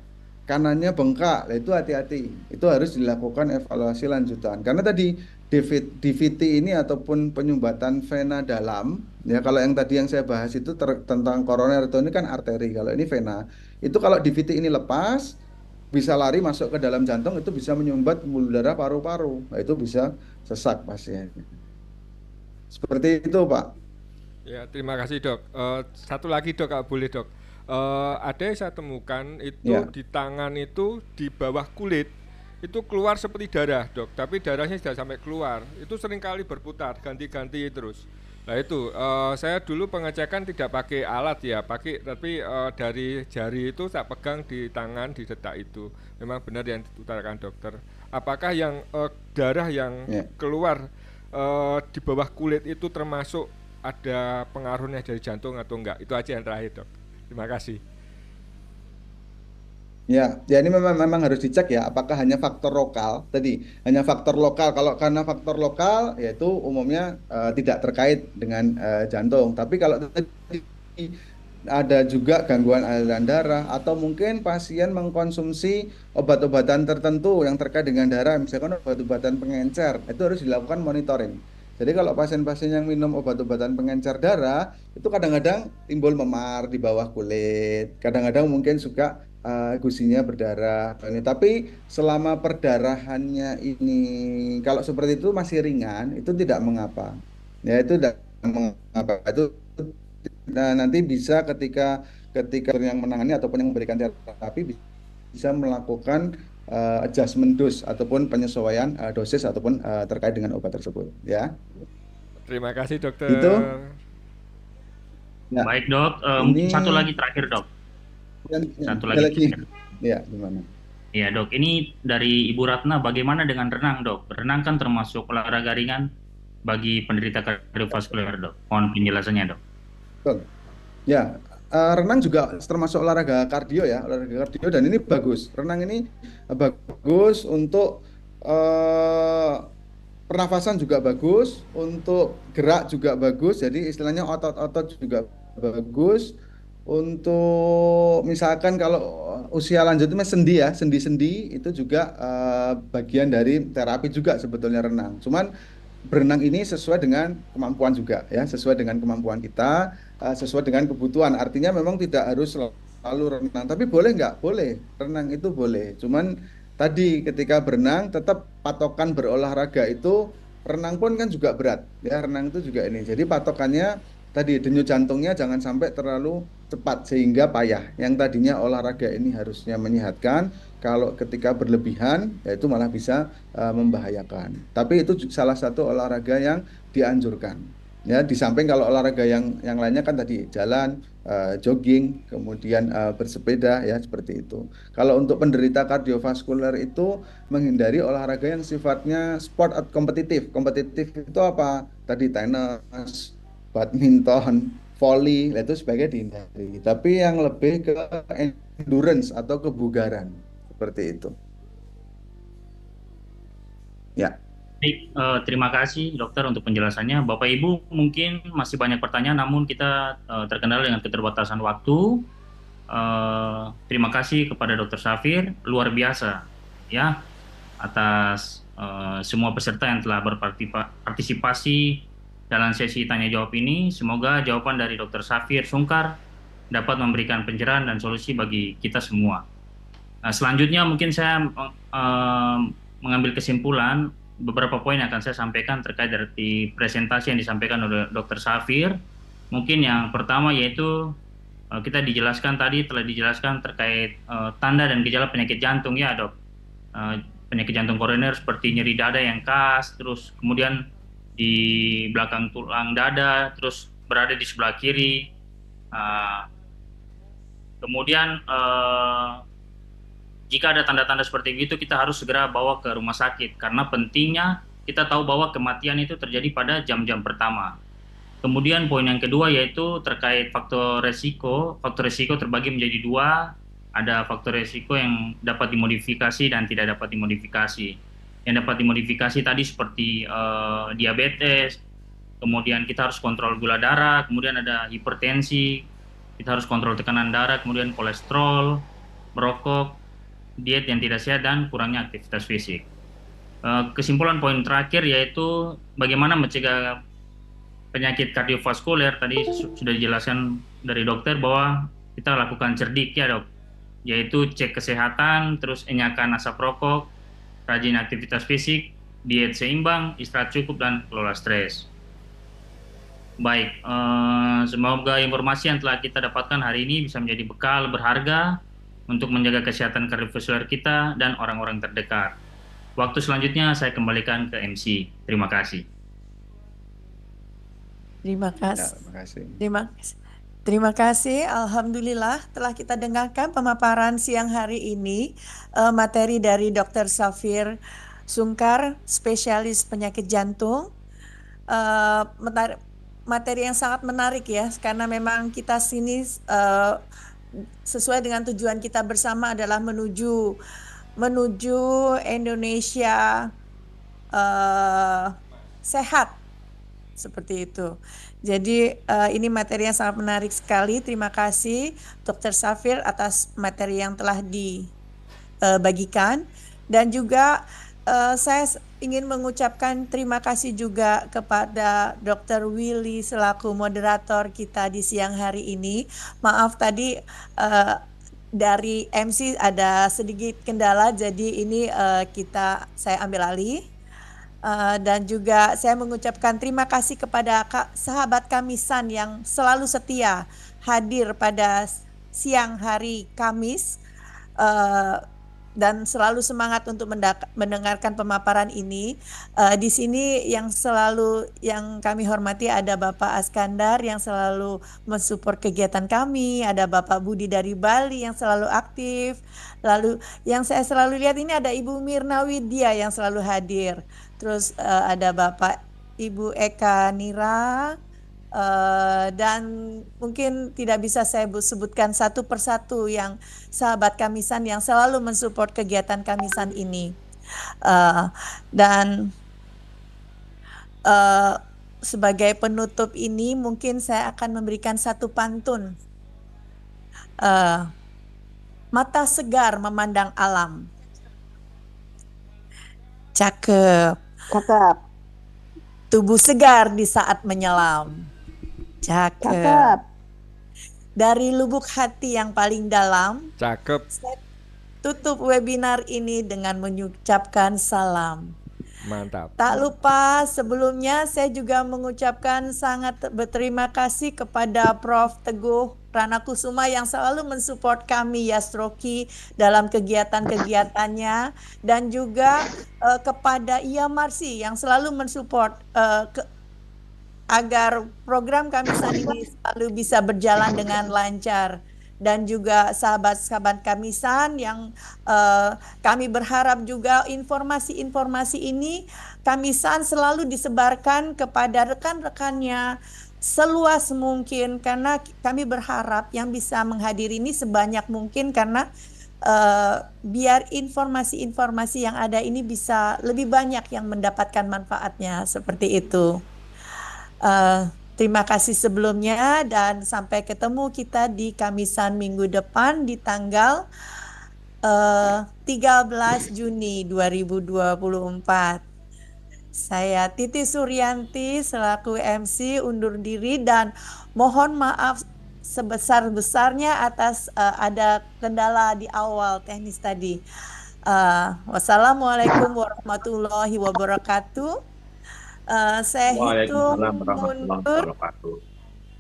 Kanannya bengkak, nah itu hati-hati. Itu harus dilakukan evaluasi lanjutan. Karena tadi DVT ini ataupun penyumbatan vena dalam, ya kalau yang tadi yang saya bahas itu tentang koroner itu ini kan arteri. Kalau ini vena, itu kalau DVT ini lepas, bisa lari masuk ke dalam jantung, itu bisa menyumbat pembuluh darah paru-paru. Nah, itu bisa sesak pasien. Seperti itu, Pak. Ya, terima kasih dok. Satu lagi dok, kalau boleh dok. Ada yang saya temukan itu Ya. di tangan itu di bawah kulit itu keluar seperti darah dok, tapi darahnya tidak sampai keluar. Itu seringkali berputar, ganti-ganti terus. Nah itu, saya dulu pengecekan tidak pakai alat ya, tapi dari jari itu saya pegang di tangan, di detak itu. Memang benar yang diutarakan dokter. Apakah yang darah yang Ya. keluar di bawah kulit itu termasuk ada pengaruhnya dari jantung atau enggak? Itu aja yang terakhir dok. Terima kasih. Ya, ini memang harus dicek ya, apakah hanya faktor lokal tadi, hanya faktor lokal. Kalau karena faktor lokal, yaitu umumnya tidak terkait dengan jantung. Tapi kalau tadi ada juga gangguan aliran darah atau mungkin pasien mengkonsumsi obat-obatan tertentu yang terkait dengan darah, misalkan obat-obatan pengencer, itu harus dilakukan monitoring. Jadi kalau pasien-pasien yang minum obat-obatan pengencer darah, itu kadang-kadang timbul memar di bawah kulit, kadang-kadang mungkin suka gusinya berdarah. Tapi selama perdarahannya ini kalau seperti itu masih ringan, itu tidak mengapa. Ya itu tidak mengapa. Itu nanti bisa ketika yang menangani ataupun yang memberikan terapi bisa melakukan adjustment dose ataupun penyesuaian dosis ataupun terkait dengan obat tersebut. Ya, Terima kasih dokter. itu. Ya, Baik dok, mungkin satu lagi terakhir dok. Satu ada lagi. lagi. Ya, gimana? Ya dok, ini dari Ibu Ratna, bagaimana dengan renang dok? Renang kan termasuk olahraga ringan bagi penderita kardiovaskular dok. Mohon penjelasannya dok. Betul. Ya, renang juga termasuk olahraga kardio ya, olahraga kardio dan ini bagus. Renang ini bagus untuk pernafasan juga bagus, untuk gerak juga bagus. Jadi istilahnya otot-otot juga bagus. Untuk misalkan kalau usia lanjut itu sendi ya, sendi-sendi itu juga bagian dari terapi juga sebetulnya renang. Cuman berenang ini sesuai dengan kemampuan juga ya, sesuai dengan kemampuan kita, sesuai dengan kebutuhan. Artinya memang tidak harus selalu renang, tapi boleh nggak? Boleh, renang itu boleh. Cuman tadi ketika berenang tetap patokan berolahraga itu renang pun kan juga berat ya, renang itu juga ini. Jadi patokannya tadi denyut jantungnya jangan sampai terlalu cepat sehingga payah. Yang tadinya olahraga ini harusnya menyehatkan, kalau ketika berlebihan ya itu malah bisa membahayakan. Tapi itu salah satu olahraga yang dianjurkan. Ya, di samping kalau olahraga yang lainnya kan tadi jalan, jogging, kemudian bersepeda ya seperti itu. Kalau untuk penderita kardiovaskular itu menghindari olahraga yang sifatnya sport kompetitif. Kompetitif itu apa? Tadi tenis, badminton, volley, itu sebagai dihindari. Tapi yang lebih ke endurance atau kebugaran seperti itu. Ya. Baik, terima kasih dokter untuk penjelasannya. Bapak Ibu mungkin masih banyak pertanyaan, namun kita terkendala dengan keterbatasan waktu. Terima kasih kepada Dokter Safir, luar biasa ya atas semua peserta yang telah berpartisipasi dalam sesi tanya jawab ini. Semoga jawaban dari Dokter Safir Sungkar dapat memberikan pencerahan dan solusi bagi kita semua. Selanjutnya mungkin saya mengambil kesimpulan beberapa poin yang akan saya sampaikan terkait dari presentasi yang disampaikan oleh Dr. Safir. Mungkin yang pertama yaitu kita telah dijelaskan terkait tanda dan gejala penyakit jantung ya dok. Penyakit jantung koroner seperti nyeri dada yang khas, terus kemudian di belakang tulang dada, terus berada di sebelah kiri, Kemudian jika ada tanda-tanda seperti itu, kita harus segera bawa ke rumah sakit karena pentingnya kita tahu bahwa kematian itu terjadi pada jam-jam pertama. Kemudian poin yang kedua yaitu terkait faktor resiko. Faktor resiko terbagi menjadi dua. Ada faktor resiko yang dapat dimodifikasi dan tidak dapat dimodifikasi. Yang dapat dimodifikasi tadi seperti diabetes, kemudian kita harus kontrol gula darah, kemudian ada hipertensi, kita harus kontrol tekanan darah, kemudian kolesterol, merokok, diet yang tidak sehat, dan kurangnya aktivitas fisik. Kesimpulan poin terakhir yaitu bagaimana mencegah penyakit kardiovaskuler. Tadi sudah dijelaskan dari dokter bahwa kita lakukan cerdik ya dok, yaitu cek kesehatan, terus enyahkan asap rokok, rajin aktivitas fisik, diet seimbang, istirahat cukup, dan kelola stres. Baik, semoga informasi yang telah kita dapatkan hari ini bisa menjadi bekal berharga untuk menjaga kesehatan kardiovaskuler kita dan orang-orang terdekat. Waktu selanjutnya saya kembalikan ke MC. Terima kasih. Terima Ya, kasih. terima kasih. Terima kasih. Alhamdulillah telah kita dengarkan pemaparan siang hari ini materi dari Dr. Safir Sungkar, spesialis penyakit jantung. Materi yang sangat menarik ya, karena memang kita sini sesuai dengan tujuan kita bersama adalah menuju Indonesia sehat seperti itu. Jadi ini materi yang sangat menarik sekali. Terima kasih Dr. Safir atas materi yang telah dibagikan, dan juga saya ingin mengucapkan terima kasih juga kepada Dr. Willy selaku moderator kita di siang hari ini. Maaf tadi dari MC ada sedikit kendala, jadi ini saya ambil alih. Dan juga saya mengucapkan terima kasih kepada sahabat Kamisan yang selalu setia hadir pada siang hari Kamis dan selalu semangat untuk mendengarkan pemaparan ini. Di sini yang kami hormati ada Bapak Askandar yang selalu mensupport kegiatan kami, ada Bapak Budi dari Bali yang selalu aktif. Lalu yang saya selalu lihat ini ada Ibu Mirna Widya yang selalu hadir. Terus ada Bapak Ibu Eka Nira, dan mungkin tidak bisa saya sebutkan satu persatu yang sahabat Kamisan yang selalu mensupport kegiatan Kamisan ini. Dan sebagai penutup ini mungkin saya akan memberikan satu pantun. Mata segar memandang alam. Cakep. Tubuh segar di saat menyelam. Cakep. Dari lubuk hati yang paling dalam, Cakep. saya tutup webinar ini dengan mengucapkan salam. Mantap. Tak lupa sebelumnya saya juga mengucapkan sangat berterima kasih kepada Prof. Teguh Ranakusuma yang selalu mensupport kami Yastroki dalam kegiatan-kegiatannya, dan juga kepada Ia Marsi yang selalu mensupport agar program Kamisan ini selalu bisa berjalan dengan lancar. Dan juga sahabat-sahabat Kamisan yang kami berharap juga informasi-informasi ini Kamisan selalu disebarkan kepada rekan-rekannya seluas mungkin, karena kami berharap yang bisa menghadiri ini sebanyak mungkin, karena biar informasi-informasi yang ada ini bisa lebih banyak yang mendapatkan manfaatnya, seperti itu. Terima kasih sebelumnya, dan sampai ketemu kita di Kamisan minggu depan di tanggal 13 Juni 2024. Saya Titi Suryanti selaku MC undur diri dan mohon maaf sebesar-besarnya atas ada kendala di awal teknis tadi. Wassalamualaikum warahmatullahi wabarakatuh. Saya hitung Waalaikumsalam warahmatullahi mundur. wabarakatuh.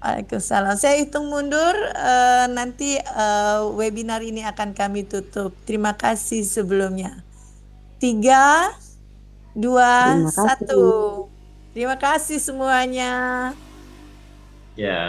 Waalaikumsalam. Saya hitung mundur. Nanti webinar ini akan kami tutup. Terima kasih sebelumnya. 3, 2, 1. Terima kasih semuanya. Ya.